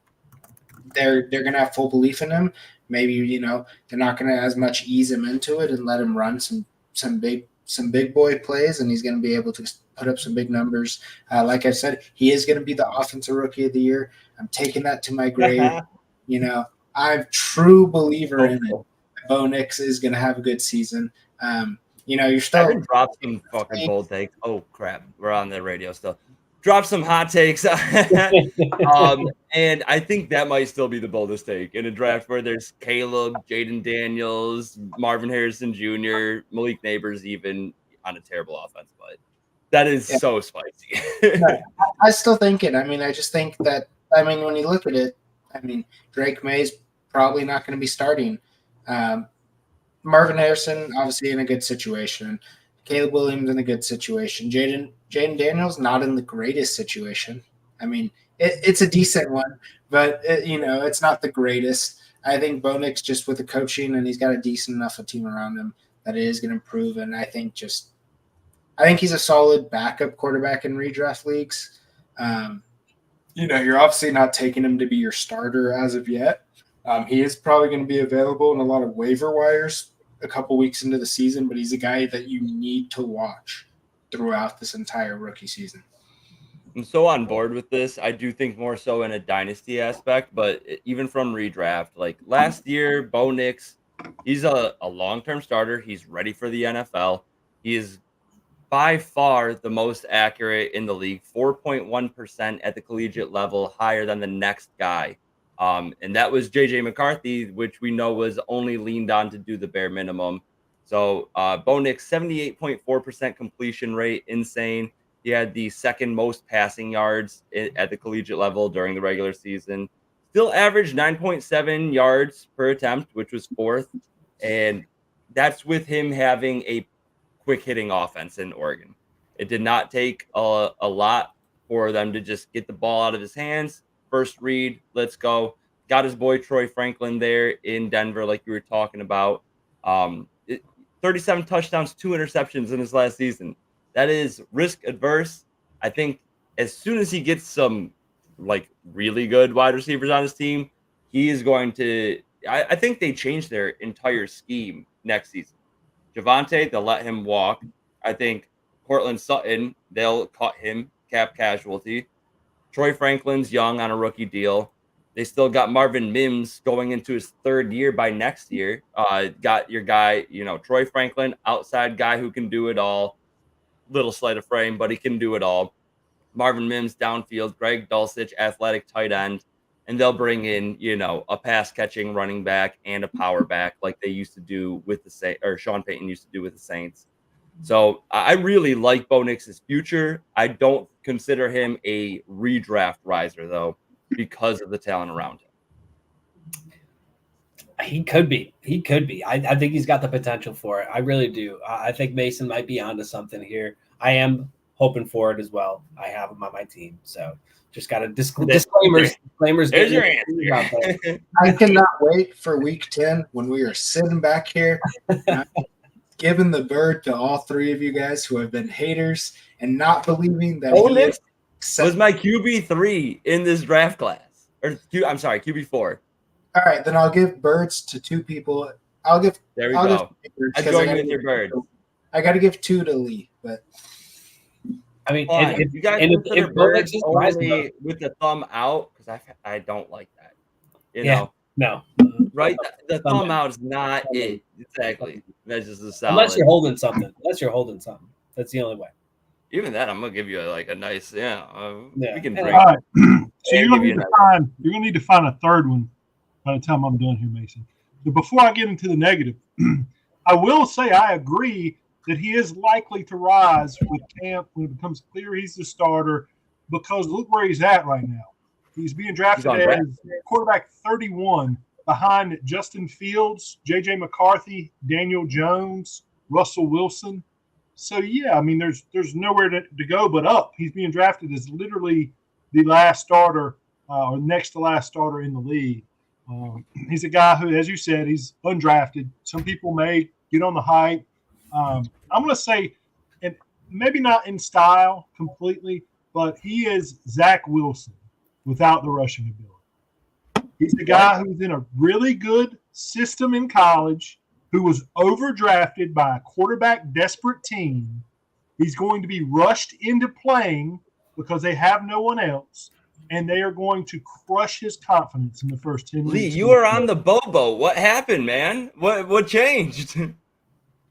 they're going to have full belief in him. Maybe, they're not going to as much ease him into it and let him run some big boy plays, and he's going to be able to put up some big numbers. Like I said, he is going to be the offensive rookie of the year. I'm taking that to my grave. I'm a true believer in it. Bo Nix is going to have a good season. You're still. Evan dropped some fucking bold takes. Oh crap, we're on the radio still. Drop some hot takes. And I think that might still be the boldest take in a draft where there's Caleb, Jaden Daniels, Marvin Harrison Jr., Malik Neighbors, even on a terrible offense. But that is so spicy. I still think it. I just think that. When you look at it, Drake May's probably not going to be starting. Marvin Harrison, obviously in a good situation. Caleb Williams in a good situation. Jaden Daniels not in the greatest situation. It's a decent one, but it's not the greatest. I think Bo Nix just with the coaching, and he's got a decent enough a team around him that it is going to improve. And I think he's a solid backup quarterback in redraft leagues. You're obviously not taking him to be your starter as of yet. He is probably going to be available in a lot of waiver wires a couple weeks into the season, but he's a guy that you need to watch throughout this entire rookie season. I'm so on board with this. I do think more so in a dynasty aspect, but even from redraft, like last year, Bo Nix, he's a long-term starter. He's ready for the NFL. He is by far the most accurate in the league, 4.1% at the collegiate level, higher than the next guy. And that was JJ McCarthy, which we know was only leaned on to do the bare minimum. So Bo Nix, 78.4% completion rate, insane. He had the second most passing yards at the collegiate level during the regular season. Still averaged 9.7 yards per attempt, which was fourth. And that's with him having a quick hitting offense in Oregon. It did not take a lot for them to just get the ball out of his hands. First read, let's go. Got his boy Troy Franklin there in Denver, like you were talking about. 37 touchdowns, 2 interceptions in his last season. That is risk adverse. I think as soon as he gets some really good wide receivers on his team, he is going to. I think they changed their entire scheme next season. Javonte, they'll let him walk. I think Cortland Sutton, they'll cut him, cap casualty. Troy Franklin's young on a rookie deal. They still got Marvin Mims going into his third year by next year. Got your guy, Troy Franklin, outside guy who can do it all. Little sleight of frame, but he can do it all. Marvin Mims downfield, Greg Dulcich, athletic tight end. And they'll bring in, a pass catching running back and a power back like they used to do with the Saints, or Sean Payton used to do with the Saints. So I really like Bo Nix's future. I don't consider him a redraft riser, though, because of the talent around him. He could be. I think he's got the potential for it. I really do. I think Mason might be onto something here. I am hoping for it as well. I have him on my team. So just got to disclaimers. There's your answer. I cannot wait for week 10 when we are sitting back here. Giving the bird to all three of you guys who have been haters and not believing that he was my QB3 in this draft class. QB4. All right, then I'll give birds to two people. There we go. I join you with your birds. I got to give 2 to Lee, but if you guys consider birds only with the thumb out, because I don't like that. No. Right? The thumb out is not it. Exactly. That's just a solid. Unless you're holding something. That's the only way. Even that, I'm gonna give you a nice, we can drink. All right. So you're gonna need to find a third one by the time I'm done here, Mason. But before I get into the negative, I will say I agree that he is likely to rise with camp when it becomes clear he's the starter, because look where he's at right now. He's being drafted as quarterback 31 behind Justin Fields, J.J. McCarthy, Daniel Jones, Russell Wilson. So, there's nowhere to go but up. He's being drafted as literally the last starter or next to last starter in the league. He's a guy who, as you said, he's undrafted. Some people may get on the hype. I'm going to say, and maybe not in style completely, but he is Zach Wilson without the rushing ability. He's the guy who's in a really good system in college, who was overdrafted by a quarterback desperate team. He's going to be rushed into playing because they have no one else, and they are going to crush his confidence in the first 10 Lee, weeks. you are on the Bobo. What happened, man? What changed?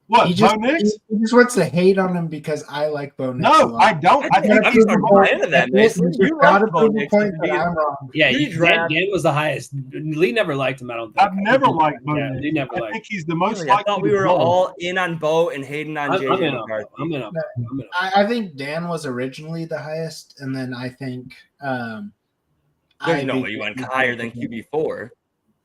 What, He Bo just, Nix? he just wants to hate on him because I like Bo Nix a No, lot. I don't. I think I'm he's not the buying into that, Mason. You gotta love Bo prove the Nix point to that be I'm wrong. Yeah, Redraft. Dan was the highest. Lee never liked him. I don't think. I've never liked Bo Yeah, Nix. Lee never I liked think he's the most Really? I likely thought we to were go. all in on Bo and hating on I'm JJ in on McCarthy. I'm in on I think Dan was originally the highest, and then I think There's no way you went higher than QB4.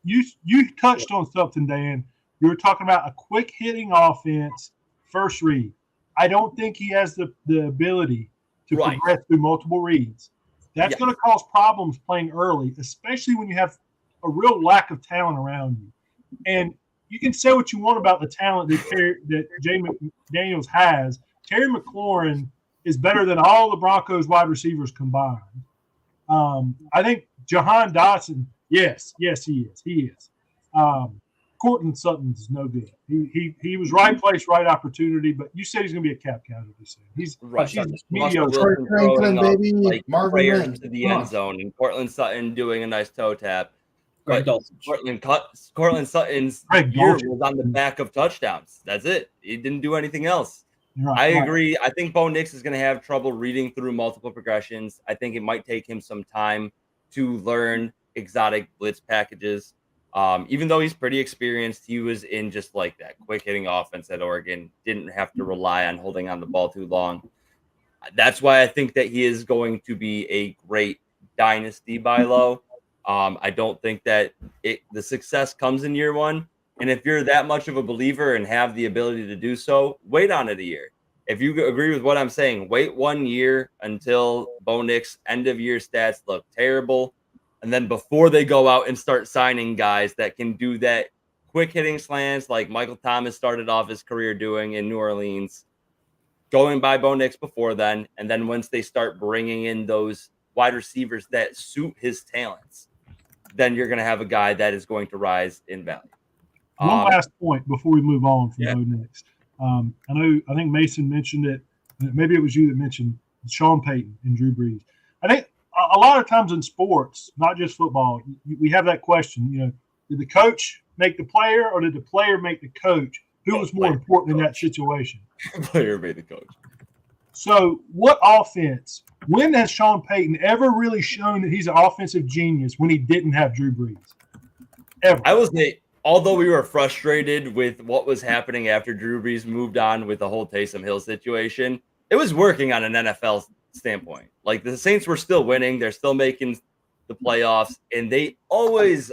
You touched on something, Dan. You were talking about a quick hitting offense, first read. I don't think he has the ability to progress through multiple reads. That's going to cause problems playing early, especially when you have a real lack of talent around you. And you can say what you want about the talent that Jay McDaniels has. Terry McLaurin is better than all the Broncos wide receivers combined. I think Jahan Dotson, yes, he is. Cortland Sutton's no good. He was right place, right opportunity, but you said he's going to be a cap casualty soon. He's mediocre. Wilson throwing up like Marvin prayers Lynn. to the end zone, and Cortland Sutton doing a nice toe tap. Greg But Cortland Sutton's year was on the back of touchdowns. That's it. He didn't do anything else. Right, I agree. I think Bo Nix is going to have trouble reading through multiple progressions. I think it might take him some time to learn exotic blitz packages. Even though he's pretty experienced, he was in just like that quick hitting offense at Oregon, didn't have to rely on holding on the ball too long. That's why I think that he is going to be a great dynasty buy low. I don't think that the success comes in year one. And if you're that much of a believer and have the ability to do so, wait on it a year. If you agree with what I'm saying, wait 1 year until Bo Nix end of year stats look terrible. And then before they go out and start signing guys that can do that quick hitting slants like Michael Thomas started off his career doing in New Orleans, going by Bo Nix before then. And then once they start bringing in those wide receivers that suit his talents, then you're going to have a guy that is going to rise in value. One last point before we move on from Bo Nix. I think Mason mentioned it. Maybe it was you that mentioned Sean Payton and Drew Brees. I think a lot of times in sports, not just football, we have that question. Did the coach make the player, or did the player make the coach? Who was more important in that situation? The player made the coach. So, what offense? When has Sean Payton ever really shown that he's an offensive genius when he didn't have Drew Brees? Ever. I will say, although we were frustrated with what was happening after Drew Brees moved on with the whole Taysom Hill situation, it was working on an NFL standpoint. Like, the Saints were still winning. They're still making the playoffs. And they always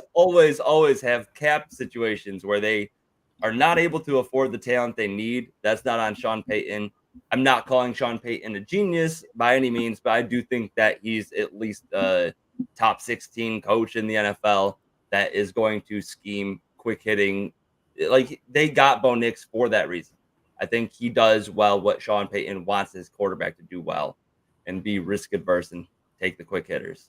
have cap situations where they are not able to afford the talent they need. That's not on Sean Payton. I'm not calling Sean Payton a genius by any means, but I do think that he's at least a top 16 coach in the NFL that is going to scheme quick hitting. Like, they got Bo Nix for that reason. I think he does well what Sean Payton wants his quarterback to do well and be risk adverse and take the quick hitters.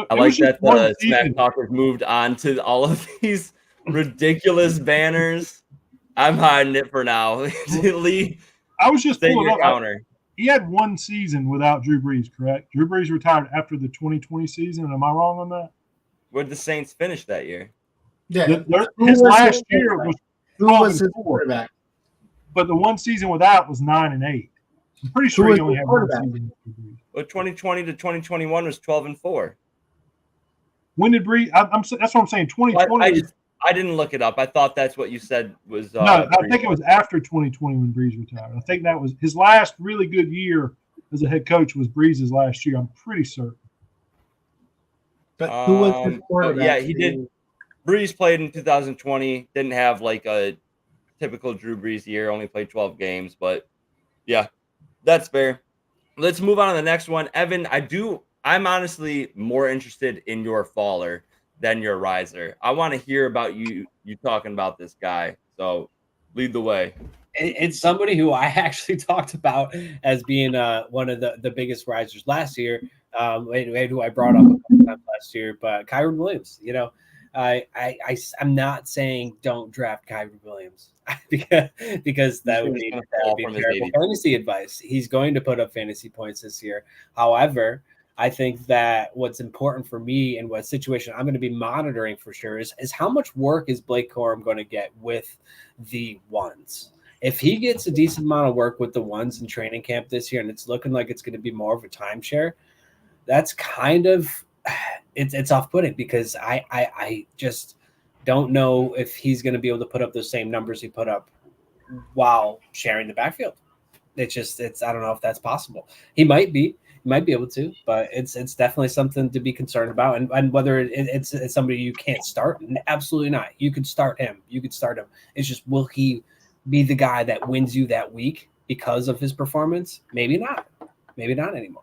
I like that the Smack Talkers moved on to all of these ridiculous banners. I'm hiding it for now. Lee, I was just pulling up. Counter. He had one season without Drew Brees, correct? Drew Brees retired after the 2020 season. Am I wrong on that? Where did the Saints finish that year? Yeah. His last year was who was his quarterback? But the one season without was 9-8. I'm pretty sure he only had one season. Well, 2020 to 2021 was 12-4. When did Brees? That's what I'm saying. 2020. I didn't look it up. I thought that's what you said was. No, I think it was after 2020 when Brees retired. I think that was his last really good year as a head coach was Brees' last year. I'm pretty certain. But who was his quarterback? Yeah, he did. Brees played in 2020. Didn't have like a typical Drew Brees year. Only played 12 games. But yeah, that's fair. Let's move on to the next one. Evan, I'm honestly more interested in your faller than your riser. I want to hear about you talking about this guy. So Lead the way. It's somebody who I actually talked about as being one of the biggest risers last year, who I brought up a couple times last year, but Kyron Williams, I'm not saying don't draft Kyron Williams because that would be terrible fantasy advice. He's going to put up fantasy points this year. However, I think that what's important for me and what situation I'm going to be monitoring for sure is how much work is Blake Corum going to get with the ones. If he gets a decent amount of work with the ones in training camp this year, and it's looking like it's going to be more of a timeshare, that's kind of it's off-putting because I just don't know if he's going to be able to put up those same numbers he put up while sharing the backfield. I don't know if that's possible. He might be able to, but it's definitely something to be concerned about. And whether it's somebody you can't start, absolutely not. You could start him. It's just, will he be the guy that wins you that week because of his performance? Maybe not anymore.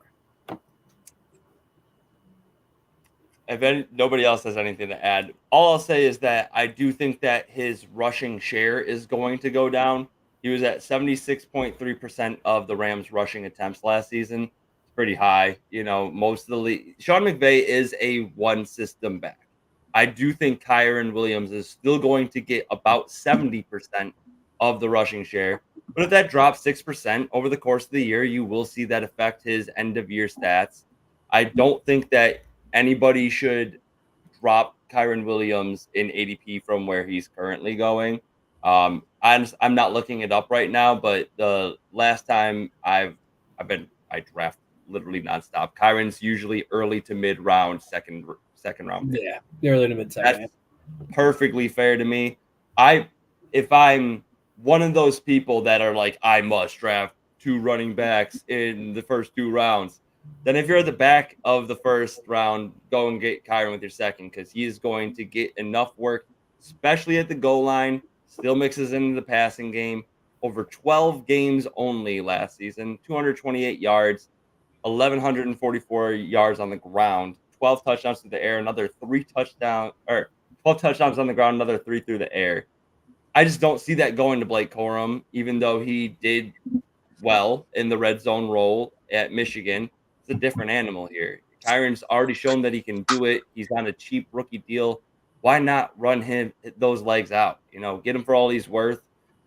If nobody else has anything to add, all I'll say is that I do think that his rushing share is going to go down. He was at 76.3% of the Rams' rushing attempts last season. It's pretty high. Most of the league. Sean McVay is a one-system back. I do think Kyron Williams is still going to get about 70% of the rushing share. But if that drops 6% over the course of the year, you will see that affect his end-of-year stats. I don't think that anybody should drop Kyron Williams in ADP from where he's currently going. I'm not looking it up right now, but the last time I draft literally nonstop. Kyron's usually early to mid round, second round. Yeah, early to mid second. That's perfectly fair to me. If I'm one of those people that are like, I must draft 2 running backs in the first 2 rounds, then if you're at the back of the first round, go and get Kyron with your second, because he is going to get enough work, especially at the goal line. Still mixes into the passing game. Over 12 games only last season, 228 yards, 1,144 yards on the ground, 12 touchdowns through the air, 12 touchdowns on the ground, another 3 through the air. I just don't see that going to Blake Corum, even though he did well in the red zone role at Michigan. It's a different animal here. Kyron's already shown that he can do it. He's on a cheap rookie deal. Why not run those legs out? Get him for all he's worth.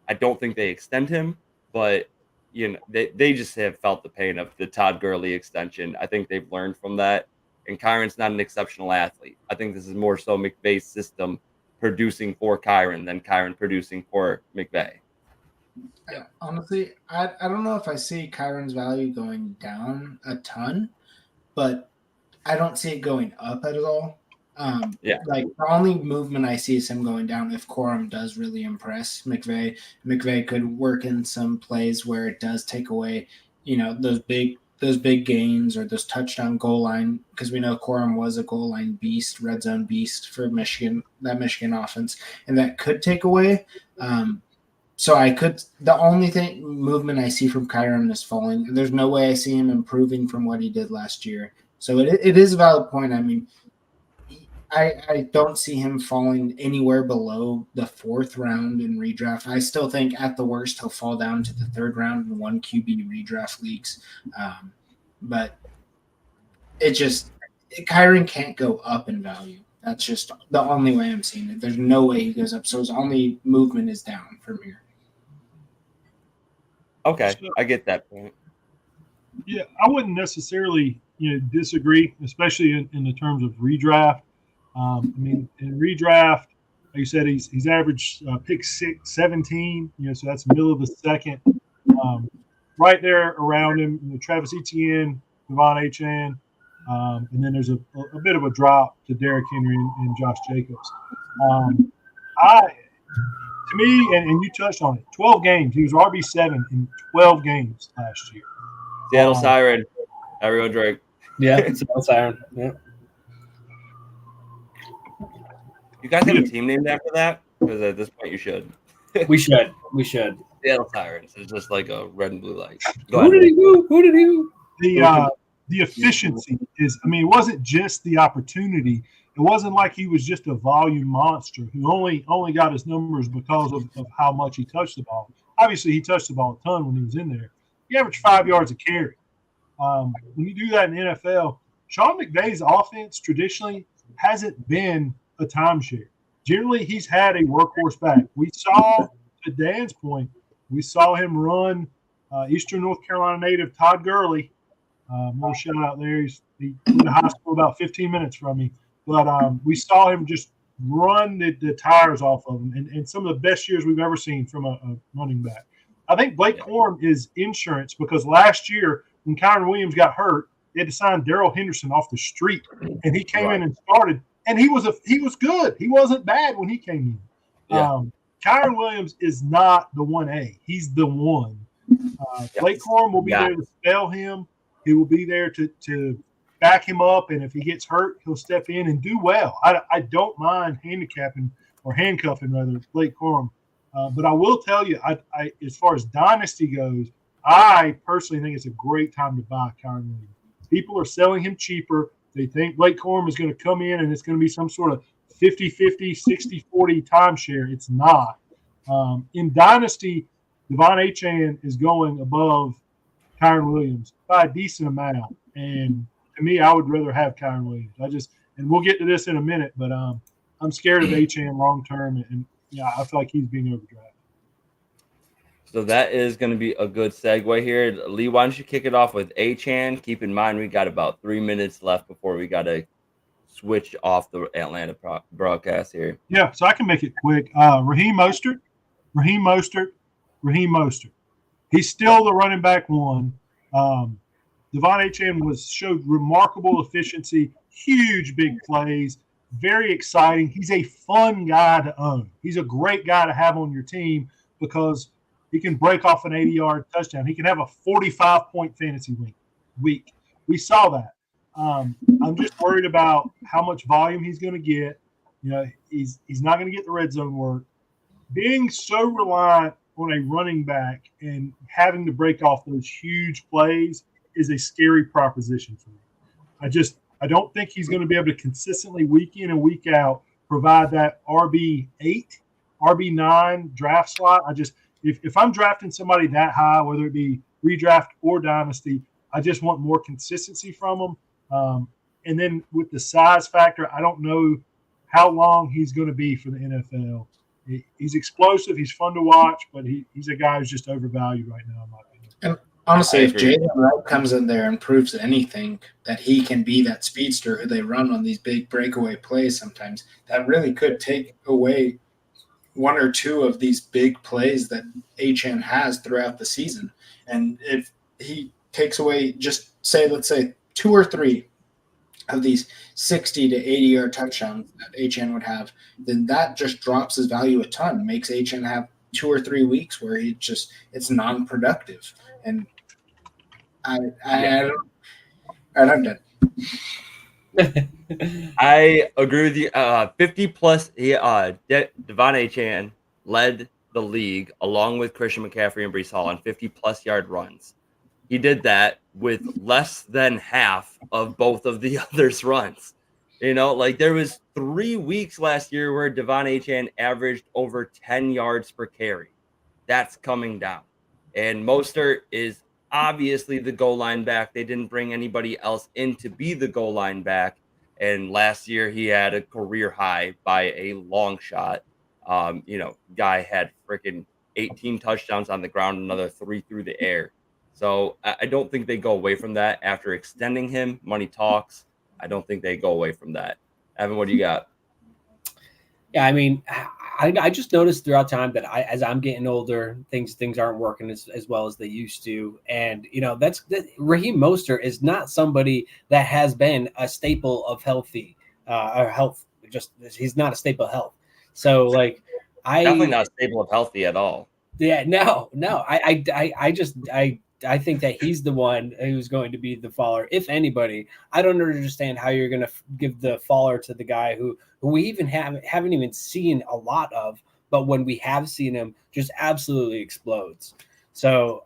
I don't think they extend him, but they just have felt the pain of the Todd Gurley extension. I think they've learned from that. And Kyron's not an exceptional athlete. I think this is more so McVay's system producing for Kyron than Kyron producing for McVay. Yeah. Honestly, I don't know if I see Kyron's value going down a ton, but I don't see it going up at all. Like the only movement I see is him going down if Corum does really impress McVay. McVay could work in some plays where it does take away, those big gains or those touchdown goal line, because we know Corum was a goal line beast, red zone beast for Michigan offense, and that could take away. So the only movement I see from Kyron is falling. There's no way I see him improving from what he did last year. So it is a valid point. I mean, I don't see him falling anywhere below the 4th round in redraft. I still think at the worst he'll fall down to the 3rd round in 1 QB redraft leagues. But Kyron can't go up in value. That's just the only way I'm seeing it. There's no way he goes up. So his only movement is down from here. Okay, I get that point. Yeah, I wouldn't necessarily disagree, especially in the terms of redraft. I mean, in redraft, like you said, he's averaged pick 17. So that's middle of the second. Right there around him, Travis Etienne, Devon Achane, and then there's a bit of a drop to Derrick Henry and Josh Jacobs. To me, and you touched on it, 12 games. He was RB7 in 12 games last year. Seattle Siren. Everyone Drake. Yeah, Seattle Siren. Yeah. You guys have a team named after that? Because at this point, you should. We should. Seattle Sirens. It's just like a red and blue light. Who did he? The efficiency is, it wasn't just the opportunity. It wasn't like he was just a volume monster who only got his numbers because of how much he touched the ball. Obviously, he touched the ball a ton when he was in there. He averaged 5 yards a carry. When you do that in the NFL, Sean McVay's offense traditionally hasn't been a timeshare. Generally, he's had a workhorse back. We saw, to Dan's point, we saw him run Eastern North Carolina native Todd Gurley. Little shout out there. He went to high school about 15 minutes from me. But we saw him just run the tires off of him, and some of the best years we've ever seen from a running back. I think Blake Corum is insurance because last year when Kyron Williams got hurt, they had to sign Darrell Henderson off the street, and he came in and started, and he was good. He wasn't bad when he came in. Yeah. Kyron Williams is not the 1A. He's the one. Blake Corum will be there to spell him. He will be there to back him up, and if he gets hurt, he'll step in and do well. I don't mind handcuffing Blake Corum. But I will tell you, I as far as dynasty goes, I personally think it's a great time to buy Kyron Williams. People are selling him cheaper. They think Blake Corum is going to come in and it's going to be some sort of 50-50, 60-40 timeshare. It's not. In dynasty, Devon Achane is going above Kyron Williams by a decent amount. And to me, I would rather have Kyron Williams. And we'll get to this in a minute, but I'm scared of Achane long term, and I feel like he's being overdrafted. So that is going to be a good segue here. Lee, why don't you kick it off with Achane? Keep in mind we got about 3 minutes left before we got to switch off the Atlanta broadcast here. Yeah, so I can make it quick. Raheem Mostert. He's still the running back one. Devon Achane showed remarkable efficiency, huge big plays, very exciting. He's a fun guy to own. He's a great guy to have on your team because he can break off an 80-yard touchdown. He can have a 45-point fantasy week. We saw that. I'm just worried about how much volume he's going to get. He's not going to get the red zone work. Being so reliant on a running back and having to break off those huge plays is a scary proposition for me. I don't think he's going to be able to consistently week in and week out provide that RB8, RB9 draft slot. If I'm drafting somebody that high, whether it be redraft or dynasty, I just want more consistency from them. And then with the size factor, I don't know how long he's going to be for the NFL. He's explosive. He's fun to watch, but he's a guy who's just overvalued right now, in my opinion. And honestly, if Jalen Wright comes in there and proves anything that he can be that speedster who they run on these big breakaway plays sometimes, that really could take away one or two of these big plays that Achane has throughout the season. And if he takes away let's say 2 or 3 of these 60 to 80-yard touchdowns that Achane would have, then that just drops his value a ton, makes Achane have 2 or 3 weeks where it's non-productive. And I'm done. I agree with you. 50-plus, Devon Achane led the league along with Christian McCaffrey and Breece Hall on 50-plus yard runs. He did that with less than half of both of the others' runs. There was 3 weeks last year where Devon Achane averaged over 10 yards per carry. That's coming down. And Mostert is obviously the goal line back. They didn't bring anybody else in to be the goal line back. And last year he had a career high by a long shot. Guy had freaking 18 touchdowns on the ground, another 3 through the air. So I don't think they go away from that after extending him. Money talks. I don't think they go away from that. Evan, what do you got? Yeah, I mean, I just noticed throughout time that as I'm getting older, things aren't working as well as they used to. And, Raheem Mostert is not somebody that has been a staple of healthy or health. He's not a staple of health. So, definitely not a staple of healthy at all. Yeah, no. I think that he's the one who's going to be the faller, if anybody. I don't understand how you're going to give the faller to the guy who we even haven't even seen a lot of, but when we have seen him, just absolutely explodes. So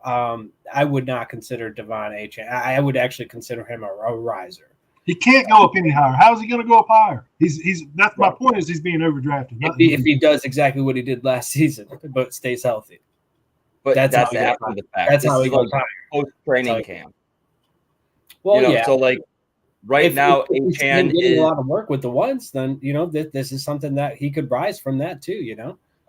I would not consider Devon Achane. I would actually consider him a riser. He can't go up any higher. How is he going to go up higher? He's that's my point is he's being overdrafted. If he does exactly what he did last season, but stays healthy. But that's how he after goes the fact. That's this how is he goes like higher. post-training camp. Well, You know, yeah. so like right now, if he's Achane getting is, a lot of work with the ones, then this is something that he could rise from that too.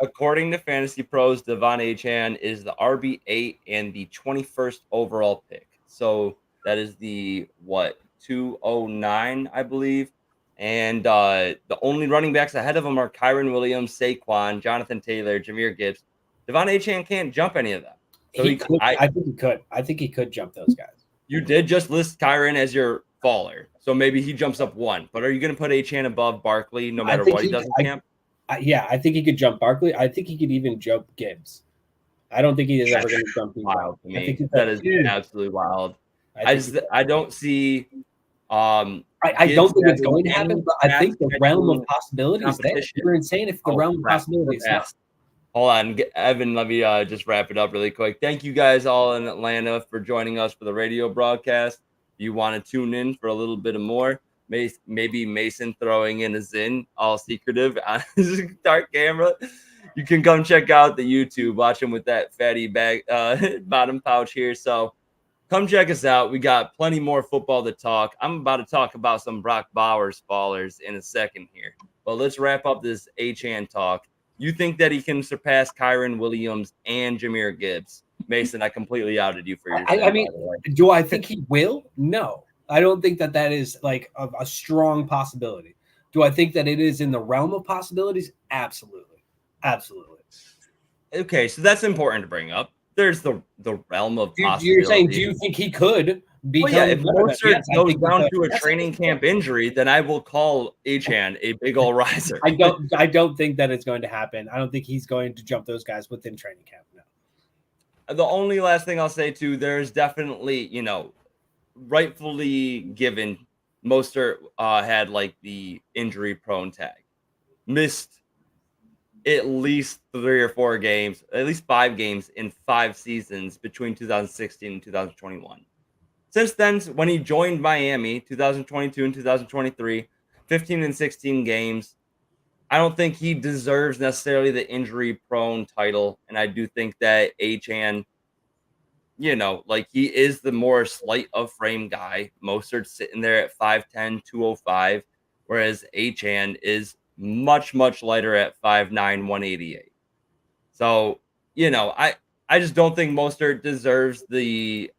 according to Fantasy Pros, Devon Achane is the RB8 and the 21st overall pick. So that is the 209, I believe. And the only running backs ahead of him are Kyron Williams, Saquon, Jonathan Taylor, Jahmyr Gibbs. Devon Achane can't jump any of them. So He could. I think he could. I think he could jump those guys. You did just list Kyron as your faller, so maybe he jumps up one. But are you going to put Achane above Barkley no matter what he does in camp? I think he could jump Barkley. I think he could even jump Gibbs. I don't think he is ever going to jump. Wild to me. I think that is absolutely wild. I don't see. I don't think it's going to happen, but I think the realm of possibilities there. You're insane if the realm of possibilities. Hold on, Evan, let me just wrap it up really quick. Thank you guys all in Atlanta for joining us for the radio broadcast. If you want to tune in for a little bit more, maybe Mason throwing in a Zin, all secretive on his dark camera. You can come check out the YouTube, watch him with that fatty bag bottom pouch here. So come check us out. We got plenty more football to talk. I'm about to talk about some Brock Bowers fallers in a second here. But let's wrap up this Achane talk. You think that he can surpass Kyron Williams and Jahmyr Gibbs? Mason, I completely outed you for your I mean, do I think he will? No. I don't think that is like a strong possibility. Do I think that it is in the realm of possibilities? Absolutely. Absolutely. Okay, so that's important to bring up. There's the realm of possibilities. You're saying, do you think he could become? Well, yeah, if Mostert goes down to a training camp injury, then I will call Achane a big ol' riser. I don't think that it's going to happen. I don't think he's going to jump those guys within training camp. No. The only last thing I'll say too, there's definitely, rightfully given, Mostert had like the injury prone tag, missed at least 3 or 4 games, at least 5 games in 5 seasons between 2016 and 2021. Since then, when he joined Miami, 2022 and 2023, 15 and 16 games. I don't think he deserves necessarily the injury-prone title, and I do think that Achane, he is the more slight of frame guy. Mostert's sitting there at 5'10", 205, whereas Achane is much, much lighter at 5'9", 188. So, I just don't think Mostert deserves the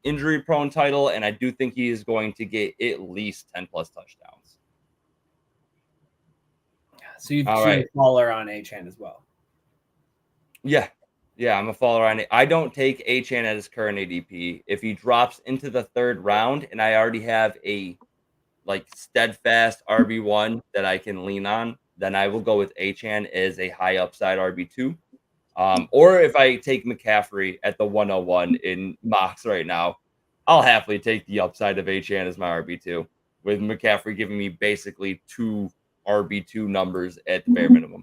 injury-prone title, and I do think he is going to get at least 10-plus touchdowns. So you're a faller on Achane as well. Yeah, I'm a faller on it. I don't take Achane at his current ADP. If he drops into the 3rd round and I already have a steadfast RB1 that I can lean on, then I will go with Achane as a high upside RB2. Or if I take McCaffrey at the 101 in mocks right now, I'll happily take the upside of Achane as my RB2, with McCaffrey giving me basically 2 RB2 numbers at the bare minimum.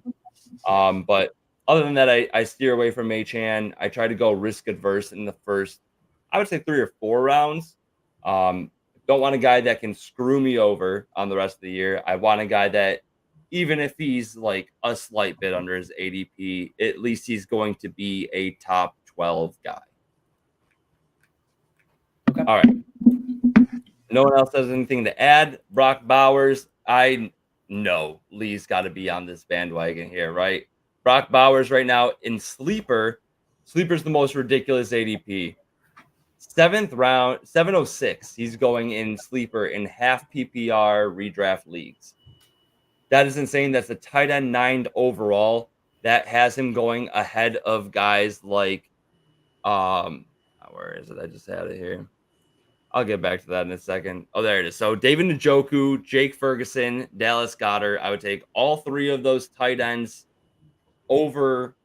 But other than that, I steer away from Achane. I try to go risk adverse in the first, I would say 3 or 4 rounds. Don't want a guy that can screw me over on the rest of the year. I want a guy that, even if he's like a slight bit under his ADP, at least he's going to be a top 12 guy. Okay. All right. No one else has anything to add. Brock Bowers, I know Lee's got to be on this bandwagon here, right? Brock Bowers right now in Sleeper. Sleeper's the most ridiculous ADP. 7th round, 706. He's going in Sleeper in half PPR redraft leagues. That is insane. That's a tight end 9 overall. That has him going ahead of guys like, where is it? I just had it here. I'll get back to that in a second. Oh, there it is. So David Njoku, Jake Ferguson, Dallas Goedert. I would take all 3 of those tight ends over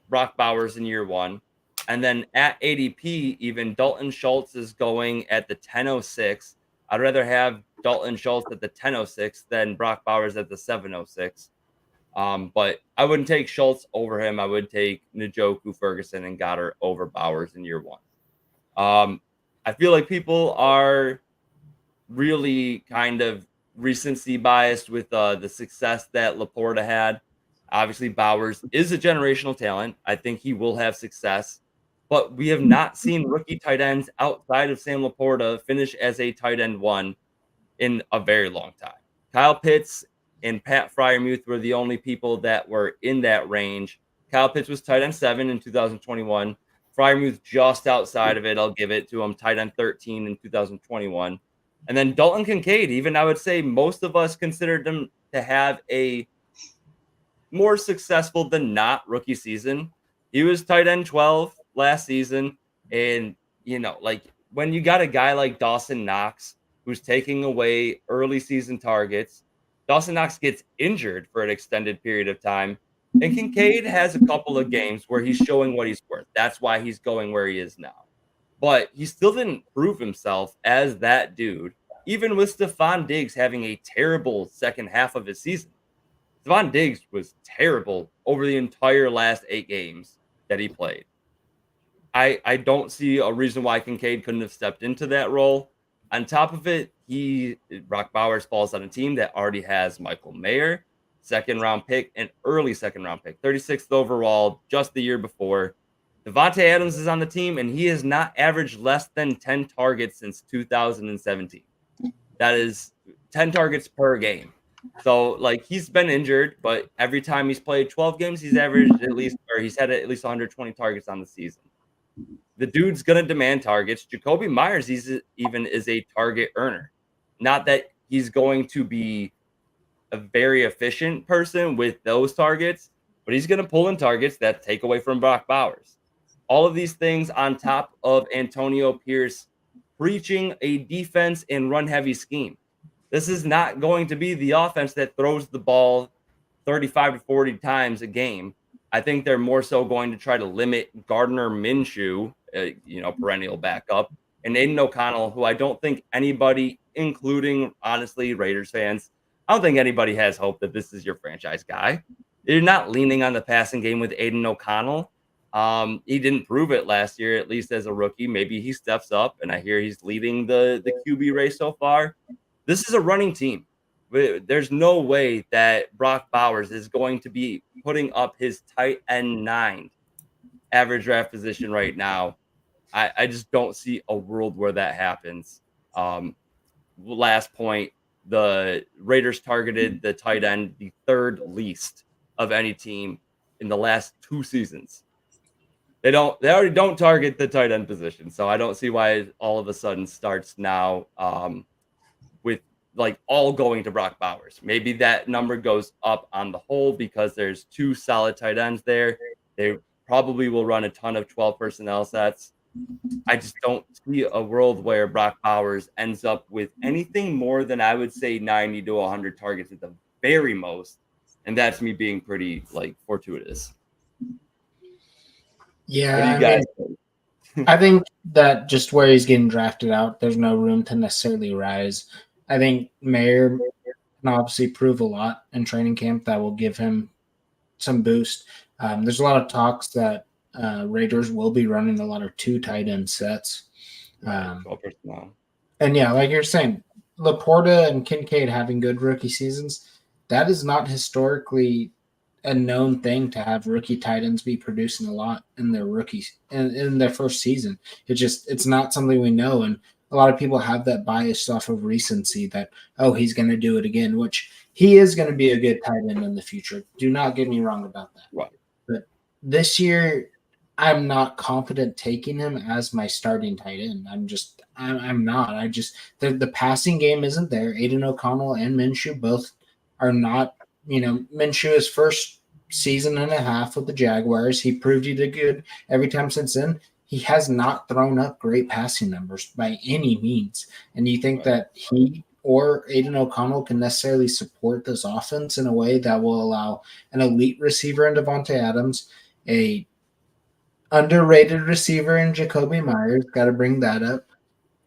Brock Bowers in year 1. And then at ADP, even Dalton Schultz is going at the 1006. I'd rather have Dalton Schultz at the 1006 than Brock Bowers at the 706. But I wouldn't take Schultz over him. I would take Njoku, Ferguson, and Goddard over Bowers in year 1. I feel like people are really kind of recency biased with the success that Laporta had. Obviously, Bowers is a generational talent. I think he will have success, but we have not seen rookie tight ends outside of Sam Laporta finish as a tight end one in a very long time. Kyle Pitts and Pat Fryermuth were the only people that were in that range. Kyle Pitts was tight end 7 in 2021. Fryermuth just outside of it. I'll give it to him. Tight end 13 in 2021. And then Dalton Kincaid, even I would say most of us considered him to have a more successful than not rookie season. He was tight end 12 last season. And, like when you got a guy like Dawson Knox who's taking away early season targets, Dawson Knox gets injured for an extended period of time. And Kincaid has a couple of games where he's showing what he's worth. That's why he's going where he is now. But he still didn't prove himself as that dude, even with Stephon Diggs having a terrible second half of his season. Stephon Diggs was terrible over the entire last 8 games that he played. I don't see a reason why Kincaid couldn't have stepped into that role. On top of it, Brock Bowers falls on a team that already has Michael Mayer, second-round pick, an early second-round pick, 36th overall, just the year before. Devontae Adams is on the team, and he has not averaged less than 10 targets since 2017. That is 10 targets per game. So, he's been injured, but every time he's played 12 games, he's averaged he's had at least 120 targets on the season. The dude's going to demand targets. Jacoby Myers even is a target earner. Not that he's going to be a very efficient person with those targets, but he's going to pull in targets that take away from Brock Bowers. All of these things on top of Antonio Pierce preaching a defense and run-heavy scheme. This is not going to be the offense that throws the ball 35 to 40 times a game. I think they're more so going to try to limit Gardner Minshew, perennial backup, and Aiden O'Connell, who I don't think anybody, including, honestly, Raiders fans, I don't think anybody has hope that this is your franchise guy. You're not leaning on the passing game with Aiden O'Connell. He didn't prove it last year, at least as a rookie. Maybe he steps up, and I hear he's leading the QB race so far. This is a running team. There's no way that Brock Bowers is going to be putting up his tight end 9 average draft position right now. I just don't see a world where that happens. Last point, the Raiders targeted the tight end the 3rd least of any team in the last 2 seasons. They already don't target the tight end position, so I don't see why it all of a sudden starts now with all going to Brock Bowers. Maybe that number goes up on the whole because there's 2 solid tight ends there. They probably will run a ton of 12 personnel sets. I just don't see a world where Brock Bowers ends up with anything more than, I would say, 90 to 100 targets at the very most. And that's me being pretty fortuitous. Yeah, I think that just where he's getting drafted out, there's no room to necessarily rise. I think Mayer can obviously prove a lot in training camp that will give him some boost. There's a lot of talks that Raiders will be running a lot of 2 tight end sets. And yeah, like you're saying, Laporta and Kincaid having good rookie seasons, that is not historically a known thing to have rookie tight ends be producing a lot in their rookies in their first season. It's not something we know. And a lot of people have that bias off of recency that, he's going to do it again, which he is going to be a good tight end in the future. Do not get me wrong about that. Right. But this year, I'm not confident taking him as my starting tight end. I'm not. The passing game isn't there. Aiden O'Connell and Minshew both are not, Minshew's first season and a half with the Jaguars. He proved he did good every time since then. He has not thrown up great passing numbers by any means. And you think that he or Aiden O'Connell can necessarily support this offense in a way that will allow an elite receiver in Devontae Adams, a underrated receiver in Jacoby Myers, got to bring that up.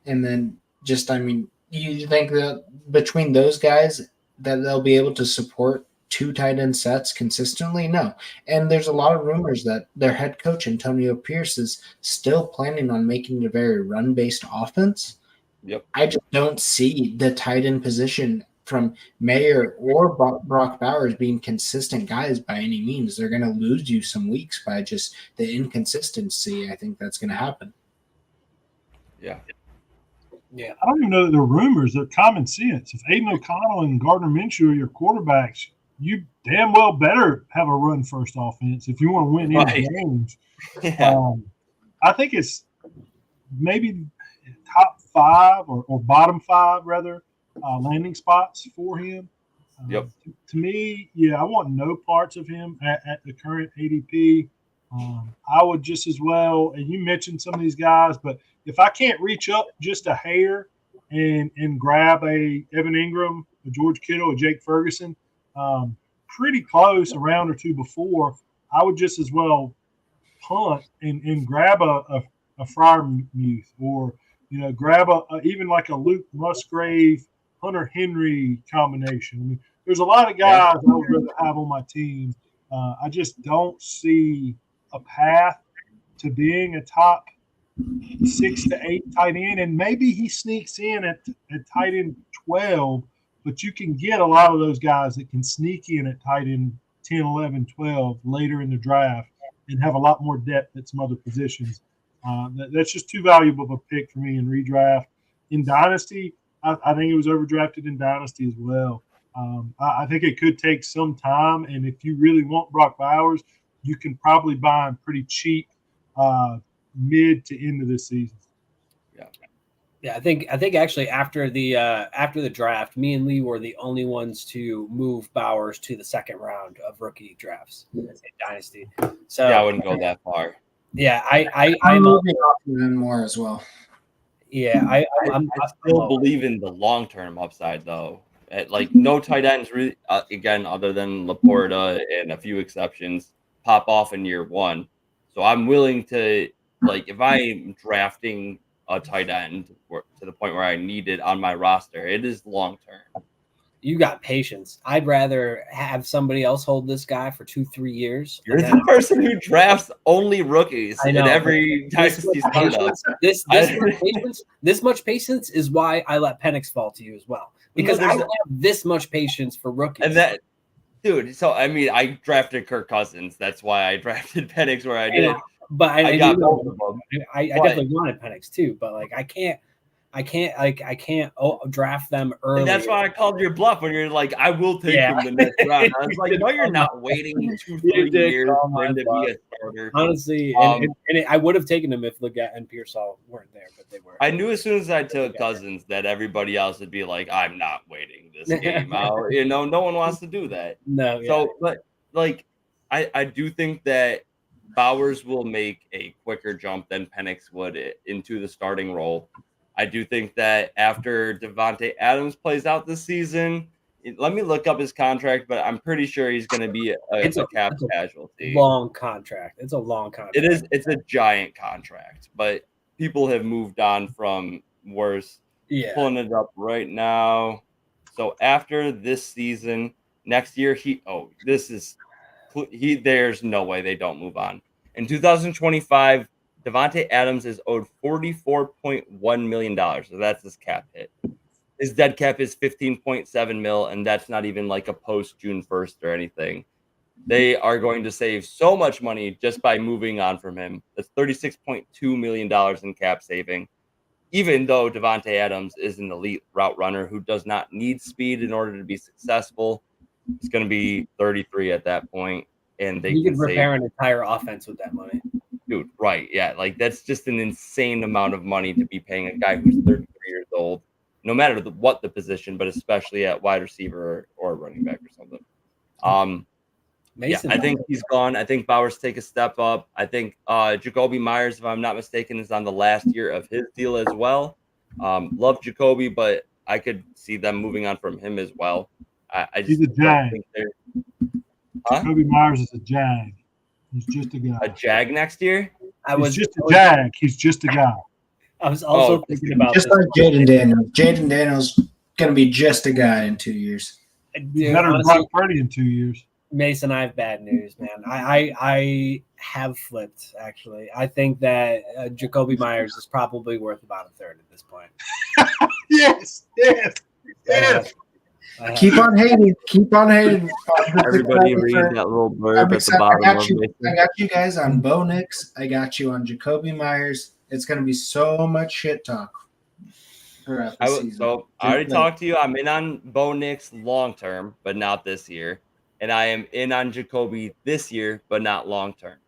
And then you think that between those guys that they'll be able to support 2 tight end sets consistently? No. And there's a lot of rumors that their head coach, Antonio Pierce, is still planning on making a very run-based offense. Yep. I just don't see the tight end position from Mayer or Brock Bowers being consistent guys by any means. They're going to lose you some weeks by just the inconsistency. I think that's going to happen. Yeah. Yeah. I don't even know that they're rumors. They're common sense. If Aiden O'Connell and Gardner Minshew are your quarterbacks, you damn well better have a run-first offense if you want to win any games. Yeah. I think it's maybe top 5 or bottom 5, rather, landing spots for him. Yep. To me, yeah, I want no parts of him at the current ADP. I would just as well, and you mentioned some of these guys, but if I can't reach up just a hair and grab a Evan Ingram, a George Kittle, a Jake Ferguson, pretty close a round or two before, I would just as well punt and grab a Freiermuth, or grab even like a Luke Musgrave, Hunter Henry combination. I mean, there's a lot of guys I would rather have on my team. I just don't see a path to being a top 6 to 8 tight end, and maybe he sneaks in at tight end 12, but you can get a lot of those guys that can sneak in at tight end 10, 11, 12 later in the draft and have a lot more depth at some other positions. That's just too valuable of a pick for me in redraft. In Dynasty, I think it was overdrafted in Dynasty as well. I think it could take some time, and if you really want Brock Bowers, you can probably buy him pretty cheap mid to end of this season. Yeah, I think actually after the draft, me and Lee were the only ones to move Bowers to the second round of rookie drafts in Dynasty. So yeah, I wouldn't go that far. Yeah, I'm moving off even more as well. Yeah, I still believe in the long-term upside, though. Like, no tight ends really, again, other than Laporta and a few exceptions, pop off in year one. So I'm willing to, like, if I'm drafting a tight end to the point where I need it on my roster, it is long-term. You got patience. I'd rather have somebody else hold this guy for 2-3 years. You're the person who drafts only rookies in every Dynasty startup. This much patience is why I let Penix fall to you as well. Because I don't have this much patience for rookies. And that, dude, so I mean, I drafted Kirk Cousins. That's why I drafted Penix where I did. But I got both of them. I definitely wanted Penix too, but like I can't draft them early. And that's why I called your bluff when you're like, I will take him the next round. I was like, no, you're not waiting 2-3 years for him to be a starter. Honestly, I would have taken him if Leggett and Pearsall weren't there, but they were. I knew as soon as I took Cousins that everybody else would be like, I'm not waiting this game out. No one wants to do that. No. So, but like, I do think that Bowers will make a quicker jump than Penix would into the starting role. I do think that after Devontae Adams plays out this season, let me look up his contract, but I'm pretty sure he's going to be a cap casualty. Long contract. It's a long contract. It is. It's a giant contract, but people have moved on from worse. Yeah. Pulling it up right now. So after this season, next year, there's no way they don't move on. In 2025, Devontae Adams is owed $44.1 million. So that's his cap hit. His dead cap is $15.7 million, and that's not even like a post June 1st or anything. They are going to save so much money just by moving on from him. That's $36.2 million in cap saving. Even though Devontae Adams is an elite route runner who does not need speed in order to be successful, he's going to be 33 at that point, and you can repair an entire offense with that money. Dude, right. Yeah. Like, that's just an insane amount of money to be paying a guy who's 33 years old, no matter what the position, but especially at wide receiver or running back or something. I think he's gone. I think Bowers take a step up. I think Jacoby Myers, if I'm not mistaken, is on the last year of his deal as well. Love Jacoby, but I could see them moving on from him as well. He's a Jag. Jacoby Myers is a Jag. He's just a guy. A Jag next year? He's just a Jag. He's just a guy. I was also thinking about just like Jaden Daniels. Jaden Daniels going to be just a guy in 2 years. Better than Brock Purdy in 2 years. Mason, I have bad news, man. I have flipped, actually. I think that Jacoby Myers is probably worth about a third at this point. Yes, yes, yes. Keep on hating. Keep on hating. Everybody read that little blurb at the bottom of it. I got you guys on Bo Nix. I got you on Jacoby Myers. It's going to be so much shit talk throughout the season. So I already talked to you. I'm in on Bo Nix long term, but not this year. And I am in on Jacoby this year, but not long term.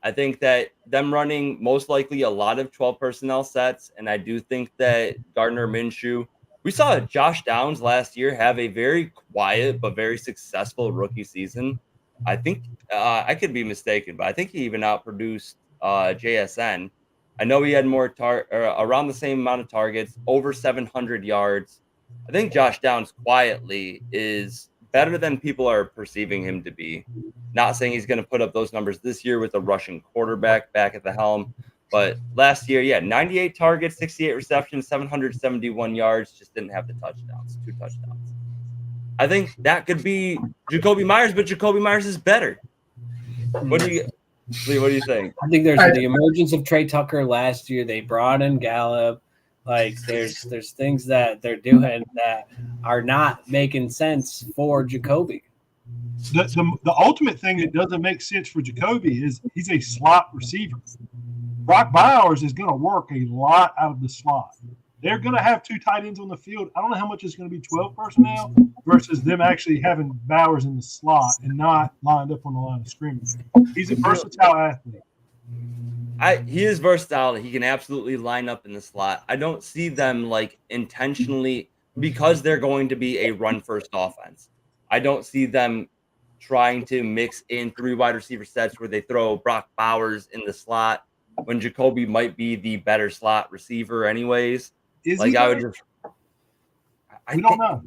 I think that them running most likely a lot of 12 personnel sets, and I do think that Gardner Minshew. We saw Josh Downs last year have a very quiet but very successful rookie season. I think I could be mistaken, but I think he even outproduced JSN. I know he had more around the same amount of targets, over 700 yards. I think Josh Downs quietly is better than people are perceiving him to be. Not saying he's going to put up those numbers this year with a rushing quarterback back at the helm, but last year, 98 targets, 68 receptions, 771 yards, just didn't have the touchdowns, 2 touchdowns. I think that could be Jacoby Myers, but Jacoby Myers is better. What do you think? I think there's the emergence of Trey Tucker last year. They brought in Gallup. Like there's things that they're doing that are not making sense for Jacoby. The ultimate thing that doesn't make sense for Jacoby is he's a slot receiver. Brock Bowers is going to work a lot out of the slot. They're going to have 2 tight ends on the field. I don't know how much it's going to be 12 personnel versus them actually having Bowers in the slot and not lined up on the line of scrimmage. He's a versatile athlete. He is versatile. He can absolutely line up in the slot. I don't see them like intentionally, because they're going to be a run-first offense. I don't see them trying to mix in 3 wide receiver sets where they throw Brock Bowers in the slot when Jacoby might be the better slot receiver anyways. We don't know.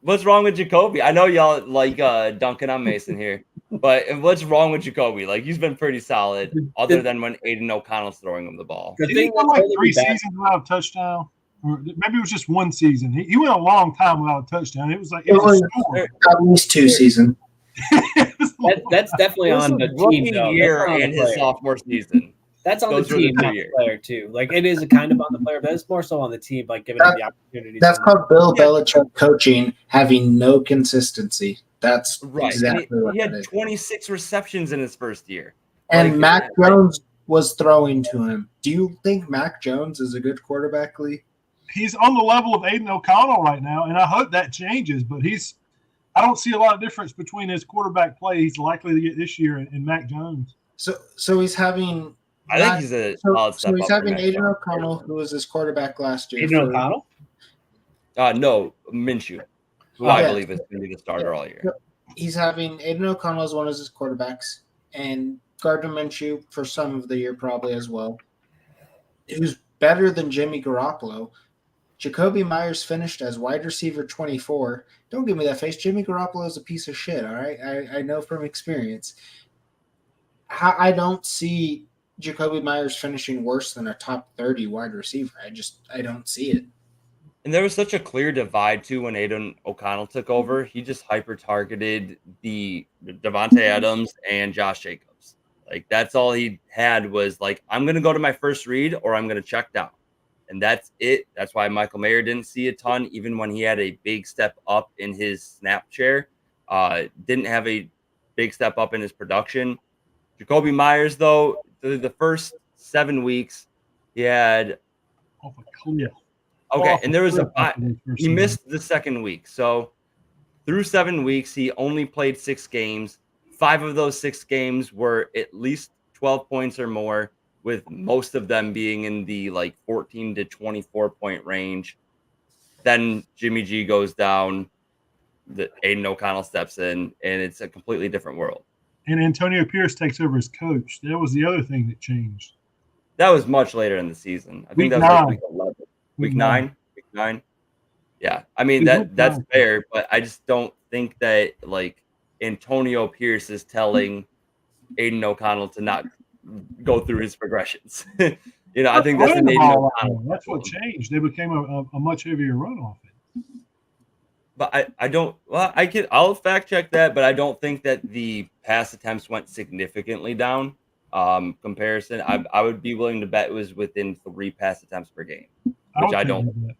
What's wrong with Jacoby? I know y'all like dunking on Mason here, but what's wrong with Jacoby? Like, he's been pretty solid, other than when Aiden O'Connell's throwing him the ball. Did he go like 3 seasons without a touchdown? Or maybe it was just 1 season. He went a long time without a touchdown. It was at least 2 seasons. That's definitely on the team, though. Year and his sophomore season. That's on the team, not the player, too. Like, it is a kind of on the player, but it's more so on the team, like giving him the opportunity. That's called Bill Belichick coaching, having no consistency. That's right. Exactly what he had 26 receptions in his first year. And Mac Jones was throwing to him. Do you think Mac Jones is a good quarterback, Lee? He's on the level of Aiden O'Connell right now, and I hope that changes, but I don't see a lot of difference between his quarterback play he's likely to get this year and Mac Jones. So he's having – I think he's a solid step up. So he's having Aiden O'Connell, who was his quarterback last year. Aiden O'Connell? No, Minshew, who I believe is going to be the starter all year. He's having Aiden O'Connell as one of his quarterbacks, and Gardner Minshew for some of the year probably as well, who's better than Jimmy Garoppolo. Jacoby Myers finished as wide receiver 24. Don't give me that face. Jimmy Garoppolo is a piece of shit, all right? I know from experience. I don't see Jacoby Myers finishing worse than a top 30 wide receiver. I don't see it. And there was such a clear divide, too, when Aiden O'Connell took over. He just hyper-targeted the Devontae Adams and Josh Jacobs. Like, that's all he had was, like, I'm going to go to my first read or I'm going to check down. And that's it. That's why Michael Mayer didn't see a ton, even when he had a big step up in his snap share. Didn't have a big step up in his production. Jacoby Myers, though, the first 7 weeks, he had and there was he missed the second week. So through 7 weeks, he only played 6 games. 5 of those 6 games were at least 12 points or more, with most of them being in the like 14 to 24 point range. Then Jimmy G goes down, Aiden O'Connell steps in, and it's a completely different world. And Antonio Pierce takes over as coach. That was the other thing that changed. That was much later in the season. I think that was like week 11. Week 9. Week 9. Yeah. I mean, that's fair, but I just don't think that like Antonio Pierce is telling Aiden O'Connell to not go through his progressions. I think that's an Aiden O'Connell. That's what changed. They became a much heavier run offense. But I'll fact check that, but I don't think that the pass attempts went significantly down. Comparison, I would be willing to bet it was within 3 pass attempts per game, which I don't.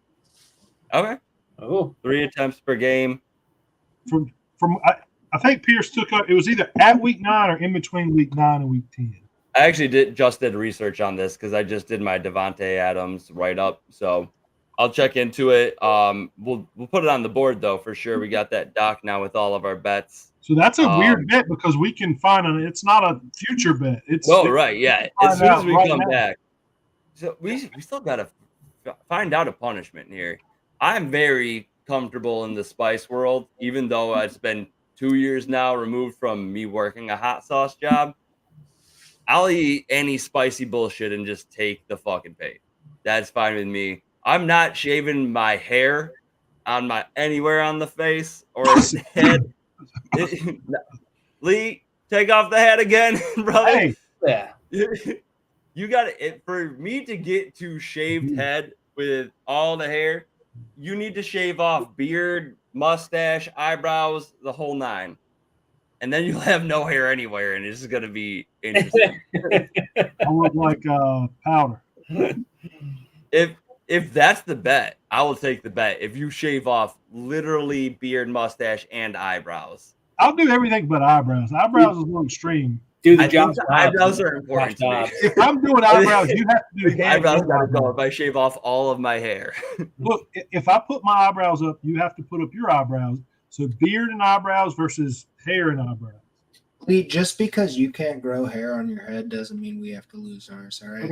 Okay. Oh, 3 attempts per game. From I think Pierce took up. It was either at week 9 or in between week 9 and week 10. I actually did research on this because I just did my Devontae Adams write up. So I'll check into it. We'll put it on the board though for sure. We got that doc now with all of our bets. So that's a weird bet because we can find it. It's not a future bet. It's right, yeah. As soon as we come back, so we still gotta find out a punishment here. I'm very comfortable in the spice world, even though it's been 2 years now removed from me working a hot sauce job. I'll eat any spicy bullshit and just take the fucking bait. That's fine with me. I'm not shaving my hair on anywhere on the face or head. Lee, take off the hat again, brother. Hey. yeah. You got it for me to get to shaved head with all the hair. You need to shave off beard, mustache, eyebrows, the whole 9. And then you'll have no hair anywhere, and it's just gonna be interesting. I look like powder. If that's the bet, I will take the bet. If you shave off literally beard, mustache, and eyebrows, I'll do everything but eyebrows. Eyebrows is a little extreme. Dude, I think the eyebrows are important to me. If I'm doing eyebrows, you have to do eyebrows. Gotta go. If I shave off all of my hair, look. If I put my eyebrows up, you have to put up your eyebrows. So beard and eyebrows versus hair and eyebrows. Lee, just because you can't grow hair on your head doesn't mean we have to lose ours, all right?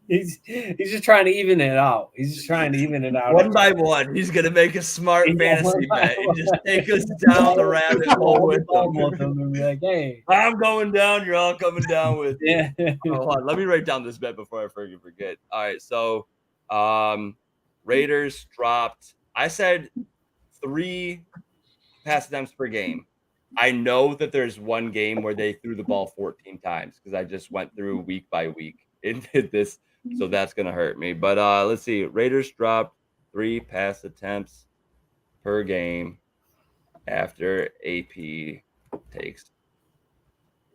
he's just trying to even it out. He's just trying to even it out. One by one, he's gonna make a smart fantasy bet and just take us down the rabbit hole with them. And be like, hey, I'm going down. You're all coming down with me. yeah. Hold on, let me write down this bet before I forget. All right, so Raiders dropped. I said 3 pass attempts per game. I know that there's one game where they threw the ball 14 times because I just went through week by week and did this, so that's gonna hurt me. But let's see. Raiders dropped 3 pass attempts per game after AP takes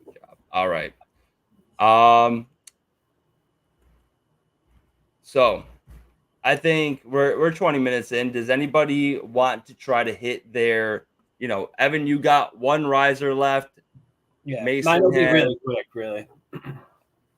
the job. All right. So I think we're 20 minutes in. Does anybody want to try to hit their, Evan, you got 1 riser left. Yeah, Mason mine will be had- really quick, really.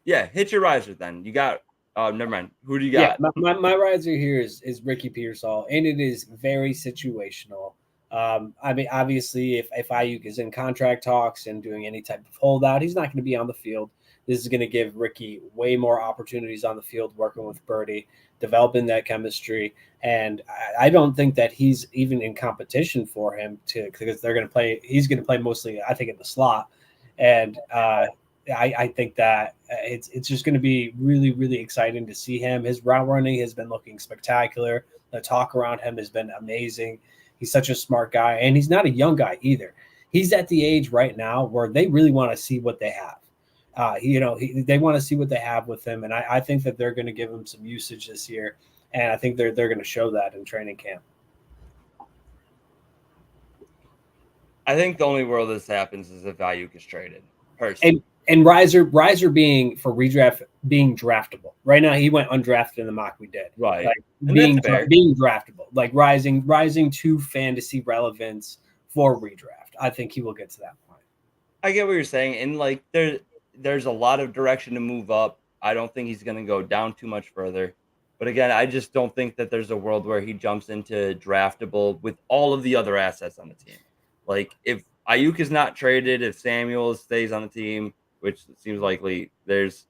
Yeah, hit your riser then. You got never mind. Who do you got? Yeah, my riser here is Ricky Pearsall, and it is very situational. I mean, obviously, if Ayuk is in contract talks and doing any type of holdout, he's not going to be on the field. This is going to give Ricky way more opportunities on the field working with Birdie, developing that chemistry. And I don't think that he's even in competition for him because they're going to play. He's going to play mostly, I think, in the slot. And I think that it's just going to be really, really exciting to see him. His route running has been looking spectacular. The talk around him has been amazing. He's such a smart guy, and he's not a young guy either. He's at the age right now where they really want to see what they have. They want to see what they have with him, and I think that they're going to give him some usage this year, and I think they're going to show that in training camp. I think the only world this happens is if Ayuk is traded. Personally. And Riser being for redraft being draftable. Right now, he went undrafted in the mock we did. Right. Like being draftable, like rising to fantasy relevance for redraft. I think he will get to that point. I get what you're saying, and like there's a lot of direction to move up. I don't think he's going to go down too much further. But again, I just don't think that there's a world where he jumps into draftable with all of the other assets on the team. Like if Ayuk is not traded, if Samuel stays on the team, which seems likely, there's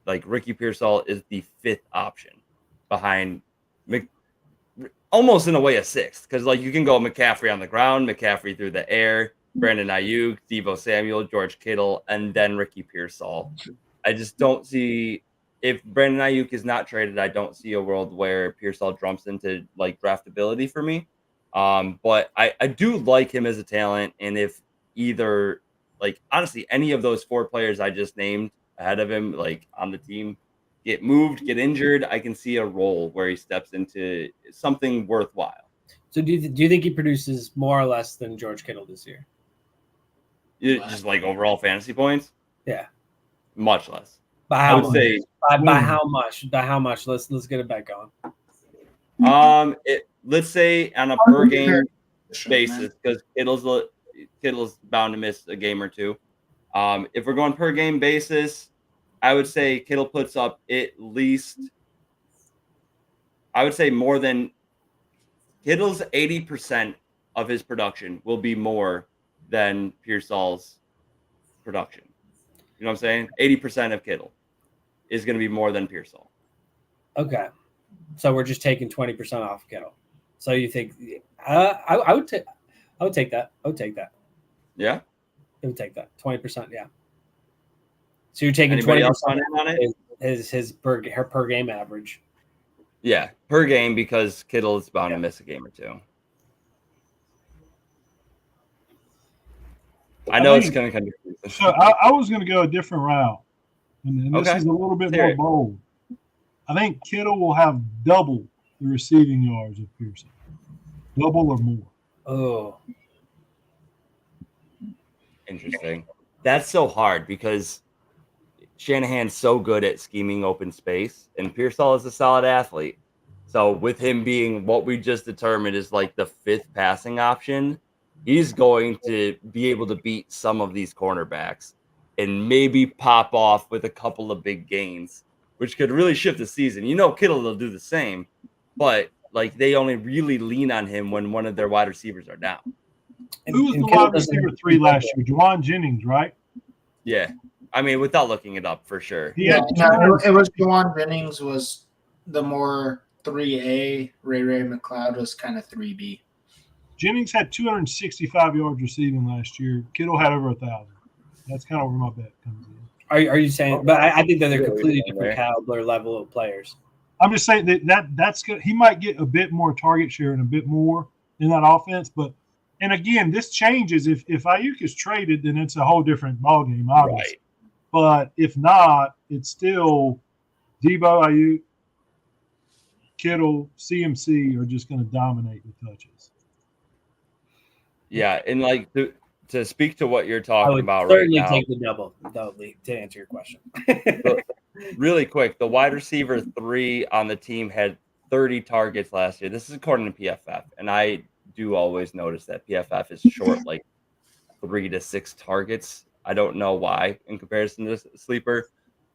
like Ricky Pearsall is the 5th option behind almost in a way a 6th, because like you can go McCaffrey on the ground, McCaffrey through the air, Brandon Ayuk, Deebo Samuel, George Kittle, and then Ricky Pearsall. I just don't see, if Brandon Ayuk is not traded, I don't see a world where Pearsall jumps into like draftability for me. But I do like him as a talent, and if either, like honestly, any of those 4 players I just named ahead of him, like on the team, get moved, get injured, I can see a role where he steps into something worthwhile. So do you think he produces more or less than George Kittle this year? Just like overall fantasy points? Yeah. Much less. By how I would much? say By how much? By how much? Let's get it back going. let's say on a I'm per game Sure, basis, because Kittle's bound to miss a game or two. If we're going per game basis, I would say Kittle puts up at least, I would say more than Kittle's 80% of his production will be more than Pearsall's production. You know what I'm saying? 80% of Kittle is going to be more than Pearsall. Okay. So we're just taking 20% off Kittle. So you think I would take that. I would take that. Yeah. I would take that. 20%, yeah. So you're taking Anybody 20% else on it? his per game average. Yeah, per game, because Kittle is bound to miss a game or two. I know it's going to come. So I was going to go a different route, and this Okay. is a little bit Let's more hear it. bold. I think Kittle will have double the receiving yards of Pearson, double or more. Oh, Interesting. That's so hard because Shanahan's so good at scheming open space, and Pearsall is a solid athlete. So with him being what we just determined is like the fifth passing option, he's going to be able to beat some of these cornerbacks and maybe pop off with a couple of big gains, which could really shift the season. You know, Kittle will do the same, but like they only really lean on him when one of their wide receivers are down. Who was and the Kittle wide doesn't- receiver 3 last year? Juwan Jennings, right? Yeah. I mean, without looking it up for sure. He Yeah, had no, it was Juwan Jennings was the more 3A. Ray McLeod was kind of 3B. Jennings had 265 yards receiving last year. Kittle had over 1,000. That's kind of where my bet comes in. Are you saying? But I think that they're Yeah, completely yeah, different right. caliber level of players. I'm just saying that's good. He might get a bit more target share and a bit more in that offense, but and again, this changes if Ayuk is traded, then it's a whole different ballgame, obviously. Right. But if not, it's still Debo, Ayuk, Kittle, CMC are just going to dominate the touches. Yeah, and like to speak to what you're I talking would about right certainly now, take the double, though, Lee, to answer your question. really quick, the wide receiver 3 on the team had 30 targets last year. This is according to PFF, and I do always notice that PFF is short like 3 to 6 targets. I don't know why in comparison to Sleeper,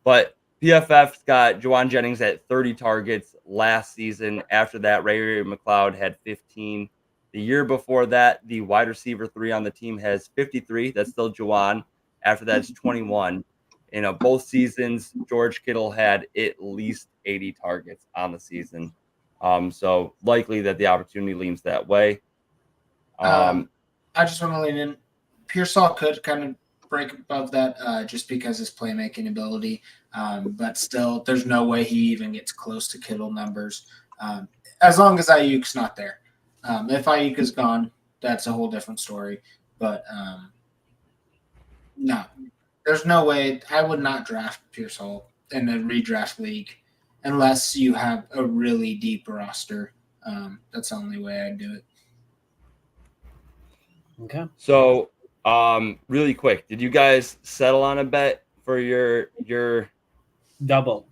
but PFF's got Juwan Jennings at 30 targets last season. After that, Ray McLeod had 15. The year before that, the wide receiver 3 on the team has 53. That's still Juwan. After that, it's 21. Both seasons, George Kittle had at least 80 targets on the season. So likely that the opportunity leans that way. I just want to lean in. Pearsall could kind of break above that just because his playmaking ability. But still, there's no way he even gets close to Kittle numbers as long as Ayuk's not there. If Ayuk is gone, that's a whole different story. But no, there's no way. I would not draft Pearsall in a redraft league unless you have a really deep roster. That's the only way I'd do it. Okay. So, really quick, did you guys settle on a bet for your Double.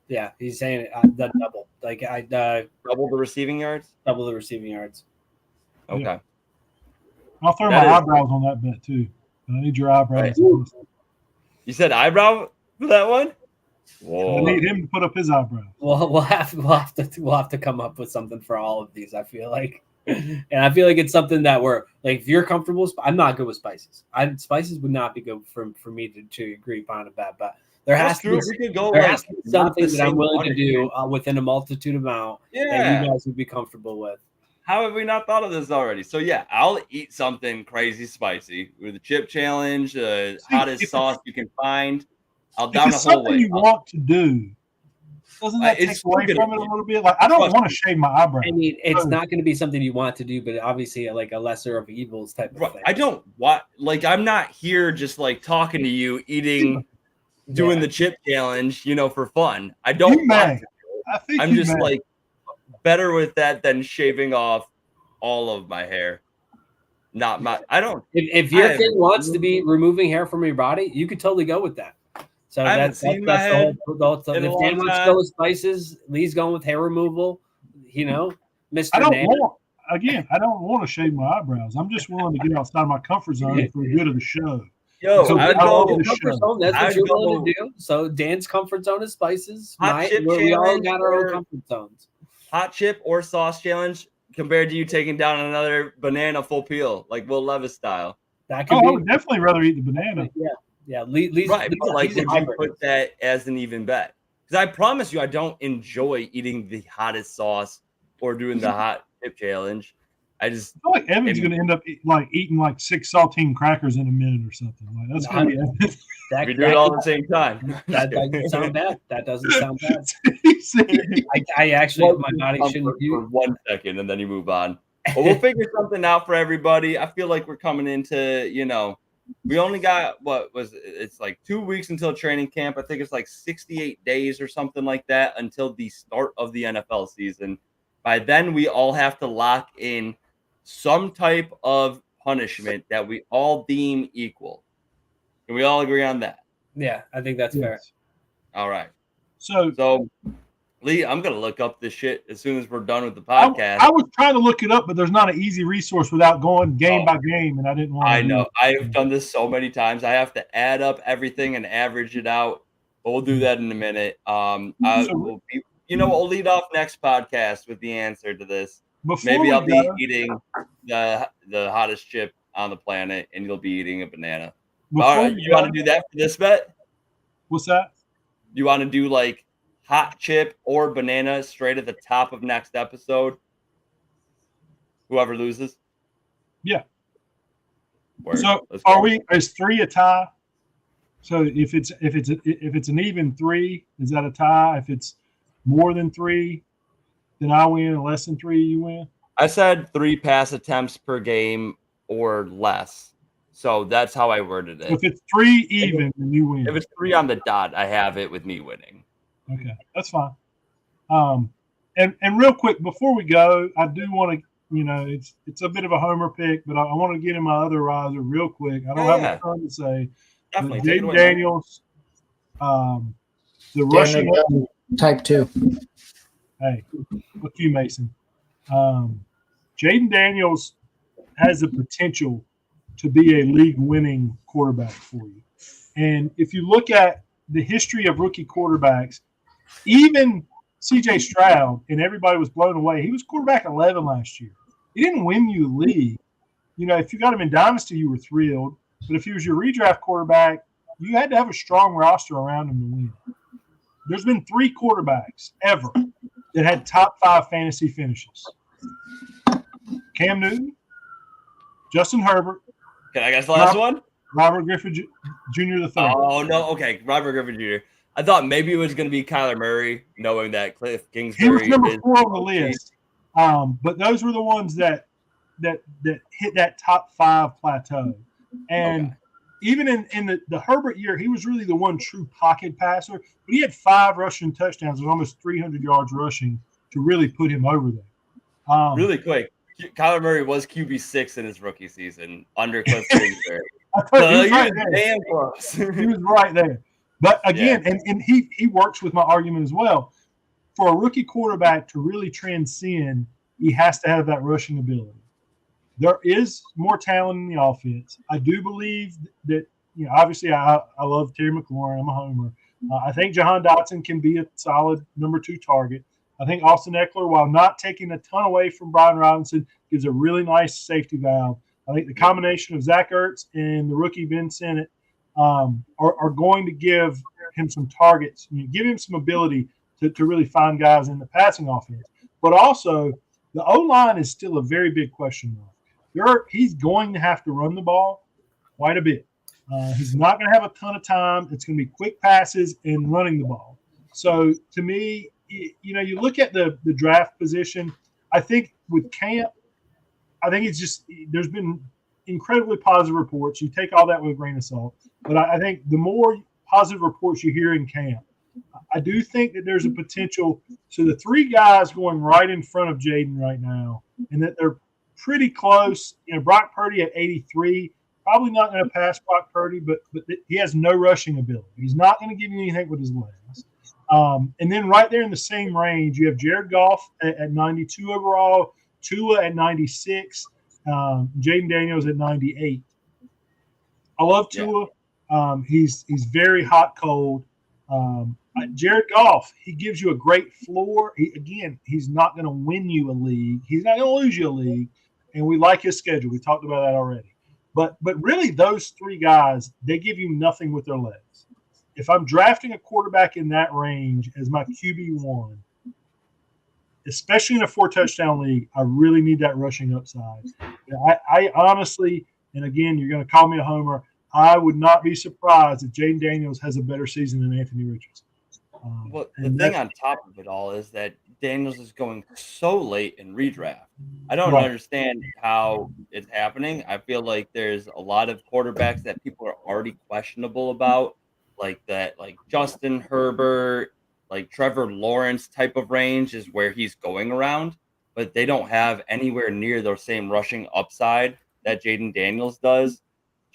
Yeah, he's saying it. That double. Like double the receiving yards? double the receiving yards. Okay. Yeah. I'll throw That my is- eyebrows on that bet too. I need your eyebrows. Right. You said eyebrow for that one? I Whoa. need him to put up his eyebrows. We'll have to come up with something for all of these. I feel like, and I feel like it's something that we're like. If you're comfortable, I'm not good with spices. Spices would not be good for me to agree upon a bet. But there has That's to true. be We could go there like has to be not something the that I'm same willing to do quantity. within a multitude amount that Yeah. you guys would be comfortable with. How have we not thought of this already? So yeah, I'll eat something crazy spicy with a chip challenge, hottest if sauce you can find. I'll If down a it's whole something way. you want to do, doesn't that It's take away still from gonna it a be- little bit? Like I don't Trust want to shave my eyebrows. I mean, it's Oh. not going to be something you want to do, but obviously like a lesser of evils type of Right. thing. I don't want I'm not here just like talking to you, eating, doing Yeah. the chip challenge, for fun. I don't You want may. to. I think I'm you just may. like better with that than shaving off all of my hair. Not my. I don't. If your I thing have- wants to be removing hair from your body, you could totally go with that. So I haven't that's seen my the whole. head If in a Dan long wants to time. go with spices, Lee's going with hair removal. Mr. I don't Nana. want to shave my eyebrows. I'm just willing to get outside my comfort zone for the good of the show. Yo, So I'd I love go the Comfort show. zone, that's what I'd you're go- willing to do. So Dan's comfort zone is spices. Hot chip We all challenge got our own or- comfort zones. hot chip or sauce challenge compared to you taking down another banana full peel, like Will Levis style. That could I be. would definitely rather eat the banana. Yeah. Lee's, Right, Lee's, but like, he's a would you hybrid. put that as an even bet? Because I promise you, I don't enjoy eating the hottest sauce or doing the hot chip challenge. I just I feel like Evan's Maybe. going to end up eating like 6 saltine crackers in a minute or something. Like that's going to be Evan. we do it all at the same time. That doesn't sound bad. That doesn't sound bad. See? I actually, One my body comfort shouldn't for be. 1 second, and then you move on. But we'll figure something out for everybody. I feel like we're coming into, we only got it's like 2 weeks until training camp. I think it's like 68 days or something like that until the start of the NFL season. By then, we all have to lock in some type of punishment that we all deem equal. Can we all agree on that? Yeah, I think that's fair. Yes. All right. So Lee, I'm gonna look up this shit as soon as we're done with the podcast. I was trying to look it up, but there's not an easy resource without going game by game, and I didn't want to. I know. I've done this so many times. I have to add up everything and average it out. But we'll do that in a minute. We'll lead off next podcast with the answer to this. Maybe I'll be eating the hottest chip on the planet, and you'll be eating a banana. All right, you want to do that for this bet? What's that? You want to do like hot chip or banana straight at the top of next episode? Whoever loses. Yeah. Word. So Let's go. is 3 a tie? So if it's an even 3, is that a tie? If it's more than 3, then I win, and less than 3, you win. I said 3 pass attempts per game or less. So that's how I worded it. If it's 3 even, then you win. If it's 3 on the dot, I have it with me winning. Okay, that's fine. And real quick before we go, I do want to, it's a bit of a homer pick, but I want to get in my other riser real quick. I don't have a ton to say. Definitely. Take it Jaden away, Daniels, the rushing. Type 2. Hey, look you, Mason. Jaden Daniels has the potential to be a league-winning quarterback for you. And if you look at the history of rookie quarterbacks, even C.J. Stroud, and everybody was blown away, he was quarterback 11 last year. He didn't win you the league. If you got him in Dynasty, you were thrilled. But if he was your redraft quarterback, you had to have a strong roster around him to win. There's been 3 quarterbacks ever that had top 5 fantasy finishes. Cam Newton, Justin Herbert. Can I guess the last one? Robert Griffin Jr. the third. Oh, no. Okay. Robert Griffin Jr. I thought maybe it was going to be Kyler Murray, knowing that Cliff Kingsbury He was number is 4 on the list. But those were the ones that hit that top 5 plateau. And even in the Herbert year, he was really the one true pocket passer. But he had 5 rushing touchdowns and almost 300 yards rushing to really put him over there. Really quick. Kyler Murray was QB6 in his rookie season under Cliff Kingsbury. He So was you're right there. damn close. He was right there. But again, and he works with my argument as well. For a rookie quarterback to really transcend, he has to have that rushing ability. There is more talent in the offense. I do believe that, obviously I love Terry McLaurin. I'm a homer. I think Jahan Dotson can be a solid number 2 target. I think Austin Eckler, while not taking a ton away from Brian Robinson, gives a really nice safety valve. I think the combination of Zach Ertz and the rookie Ben Sinnott are going to give him some targets, give him some ability to really find guys in the passing offense. But also, the O-line is still a very big question mark. He's going to have to run the ball quite a bit. He's not going to have a ton of time. It's going to be quick passes and running the ball. So, to me, you look at the draft position, I think with camp, I think it's just there's been incredibly positive reports. You take all that with a grain of salt. But I think the more positive reports you hear in camp, I do think that there's a potential. So the 3 guys going right in front of Jaden right now, and that they're pretty close. Brock Purdy at 83, probably not going to pass Brock Purdy, but he has no rushing ability. He's not going to give you anything with his legs. And then right there in the same range, you have Jared Goff at 92 overall, Tua at 96, Jaden Daniels at 98. I love Tua. He's very hot cold. Jared Goff, he gives you a great floor. He's not going to win you a league. He's not going to lose you a league. And we like his schedule. We talked about that already. But really, those three guys, they give you nothing with their legs. If I'm drafting a quarterback in that range as my QB1, especially in a 4-touchdown league, I really need that rushing upside. I honestly, and again, you're going to call me a homer, I would not be surprised if Jaden Daniels has a better season than Anthony Richardson. Well, the thing on top of it all is that Daniels is going so late in redraft. I don't understand how it's happening. I feel like there's a lot of quarterbacks that people are already questionable about, like Justin Herbert, like Trevor Lawrence type of range is where he's going around, but they don't have anywhere near the same rushing upside that Jaden Daniels does.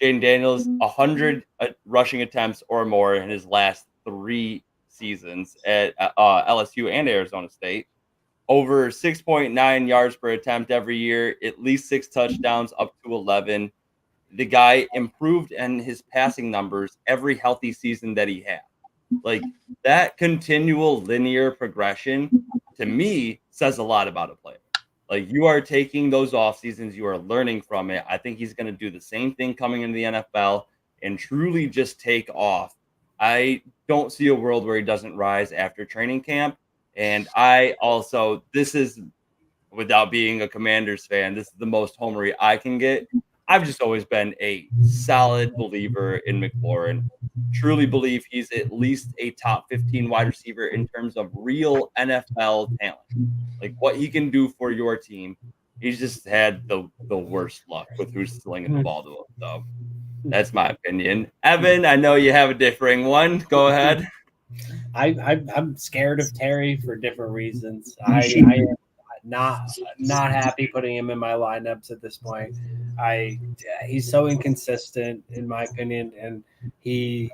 Jaden Daniels, 100 rushing attempts or more in his last 3 seasons at LSU and Arizona State. Over 6.9 yards per attempt every year, at least 6 touchdowns, up to 11. The guy improved in his passing numbers every healthy season that he had. Like, that continual linear progression, to me, says a lot about a player. Like, you are taking those off seasons, you are learning from it. I think he's going to do the same thing coming into the NFL and truly just take off. I don't see a world where he doesn't rise after training camp. And I also, this is, without being a Commanders fan, this is the most homery I can get. I've just always been a solid believer in McLaurin. Truly believe he's at least a top 15 wide receiver in terms of real NFL talent. Like, what he can do for your team. He's just had the worst luck with who's slinging the ball to him. So that's my opinion. Evan, I know you have a differing one. Go ahead. I'm scared of Terry for different reasons. I am not happy putting him in my lineups at this point. He's so inconsistent in my opinion, and he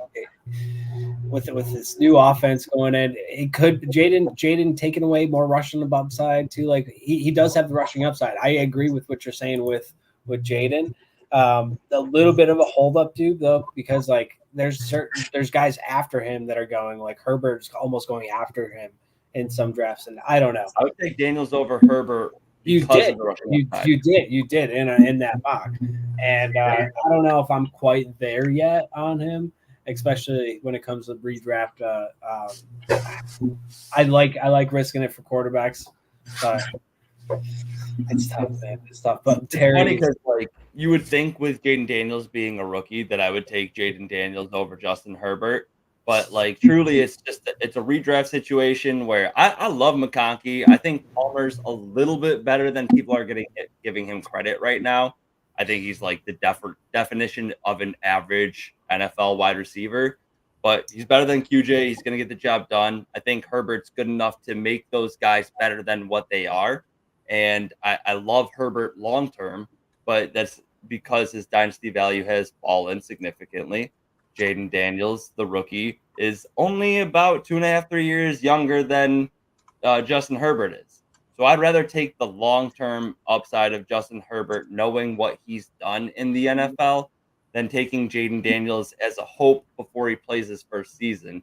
with this new offense going in, it could Jaden taking away more rushing upside too. Like he does have the rushing upside. I agree with what you're saying with Jaden. A little bit of a holdup dude though, because like there's guys after him that are going, like Herbert's almost going after him in some drafts, and I don't know. I would take Daniels over Herbert. You did in that mock, and I don't know if I'm quite there yet on him, especially when it comes to redraft. I like risking it for quarterbacks, but it's tough, man. It's tough. But Terry, because like you would think with Jaden Daniels being a rookie that I would take Jaden Daniels over Justin Herbert. But like truly, it's a redraft situation where I love McConkey. I think Palmer's a little bit better than people are giving him credit right now. I think he's like the definition of an average NFL wide receiver, but he's better than QJ. He's going to get the job done. I think Herbert's good enough to make those guys better than what they are. And I love Herbert long term, but that's because his dynasty value has fallen significantly. Jaden Daniels, the rookie, is only about 2.5, 3 years younger than Justin Herbert is. So I'd rather take the long-term upside of Justin Herbert, knowing what he's done in the NFL, than taking Jaden Daniels as a hope before he plays his first season.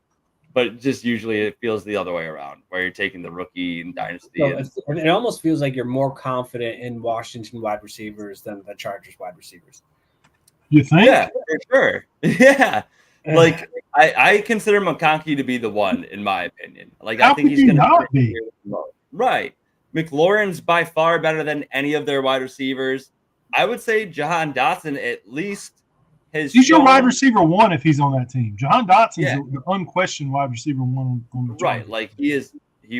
But just usually it feels the other way around, where you're taking the rookie in dynasty. So it almost feels like you're more confident in Washington wide receivers than the Chargers wide receivers. You think? Yeah, for sure. Yeah. Like, I consider McConkey to be the one, in my opinion. Like, I think he's going to be. Right. McLaurin's by far better than any of their wide receivers. I would say Jahan Dotson at least has. He's your wide receiver one if he's on that team. Jahan Dotson's the unquestioned wide receiver one on the Chargers. Right. Like, he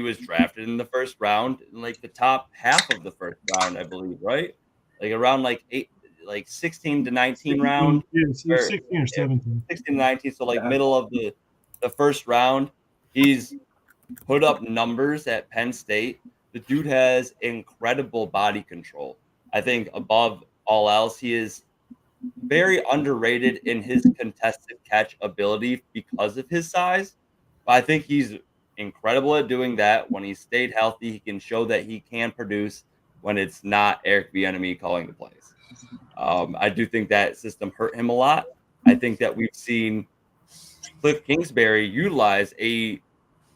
was drafted in the first round, in like the top half of the first round, I believe, right? Like around like 16 to 19 round. Yeah, 16 or 17. 16 to 19, so like middle of the first round. He's put up numbers at Penn State. The dude has incredible body control. I think above all else, he is very underrated in his contested catch ability because of his size. But I think he's incredible at doing that. When he stayed healthy, he can show that he can produce when it's not Eric Bieniemy calling the plays. I do think that system hurt him a lot. I think that we've seen Cliff Kingsbury utilize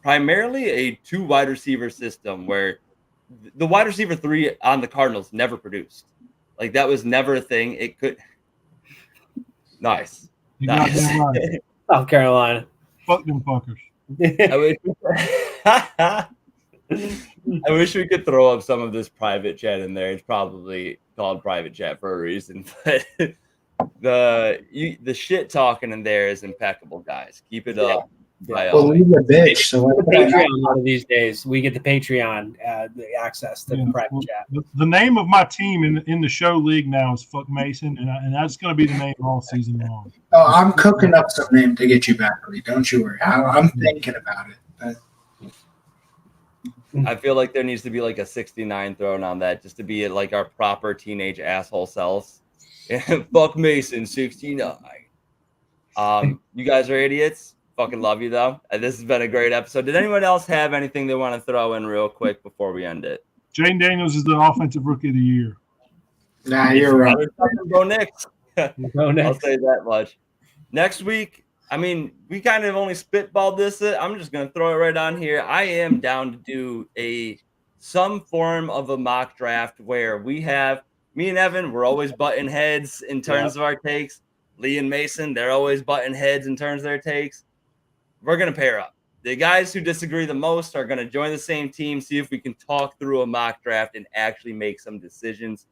primarily a 2 wide receiver system where the wide receiver 3 on the Cardinals never produced. Like, that was never a thing. It could. Nice. You got Nice. that right. South Carolina. Fuck them fuckers. I wish we could throw up some of this private chat in there. It's probably called private chat for a reason, but the shit talking in there is impeccable, guys. Keep it up. Well, he's a bitch. So The Patreon one of these days, we get the Patreon the access to the private chat. The name of my team in the show league now is Fuck Mason, and that's going to be the name all season long. Oh, I'm cooking up some name to get you back, Lee. Don't you worry. I'm thinking about it. But I feel like there needs to be like a 69 thrown on that just to be like our proper teenage asshole selves. Fuck Mason 69. You guys are idiots. Fucking love you though. This has been a great episode. Did anyone else have anything they want to throw in real quick before we end it? Jane Daniels is the offensive rookie of the year. nah, you're right. Go Knicks. Go next. I'll say that much. Next week, I mean, we kind of only spitballed this. I'm just going to throw it right on here. I am down to do some form of a mock draft where we have me and Evan, we're always butting heads in terms of our takes. Lee and Mason, they're always butting heads in terms of their takes. We're going to pair up. The guys who disagree the most are going to join the same team, see if we can talk through a mock draft and actually make some decisions.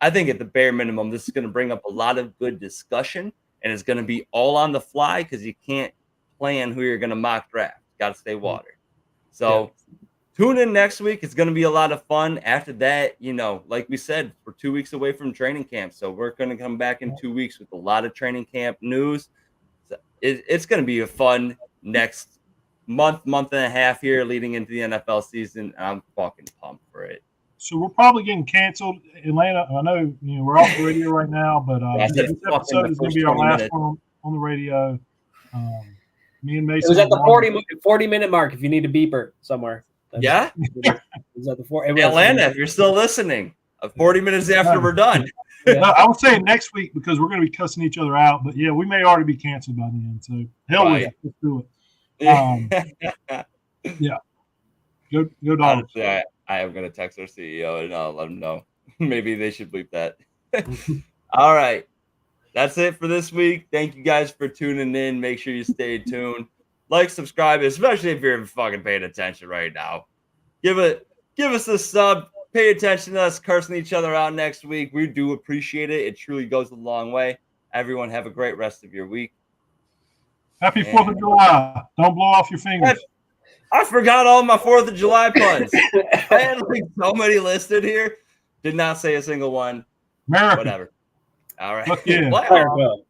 I think at the bare minimum, this is going to bring up a lot of good discussion, and it's going to be all on the fly because you can't plan who you're going to mock draft. Got to stay watered. So tune in next week. It's going to be a lot of fun. After that, like we said, we're 2 weeks away from training camp. So we're going to come back in 2 weeks with a lot of training camp news. So it's going to be a fun next month and a half here leading into the NFL season. I'm fucking pumped for it. So we're probably getting canceled. Atlanta, I know we're off the radio right now, but this episode is going to be our last one on the radio. Me and Mason. It was at the 40-minute mark if you need a beeper somewhere. Yeah? It was at the Atlanta, if you're still listening, 40 minutes after we're done. No, I was saying next week because we're going to be cussing each other out. But, yeah, we may already be canceled by then. So, hell with it. Let's do it. Yeah. Go Dogs. Honestly, I am going to text our CEO and I'll let him know. Maybe they should bleep that. All right. That's it for this week. Thank you guys for tuning in. Make sure you stay tuned. Like, subscribe, especially if you're fucking paying attention right now. Give us a sub. Pay attention to us cursing each other out next week. We do appreciate it. It truly goes a long way. Everyone have a great rest of your week. Happy 4th of July. Don't blow off your fingers. I forgot all my 4th of July puns. I had like so many listed here. Did not say a single one. America. Whatever. All right. Fuck yeah. Well,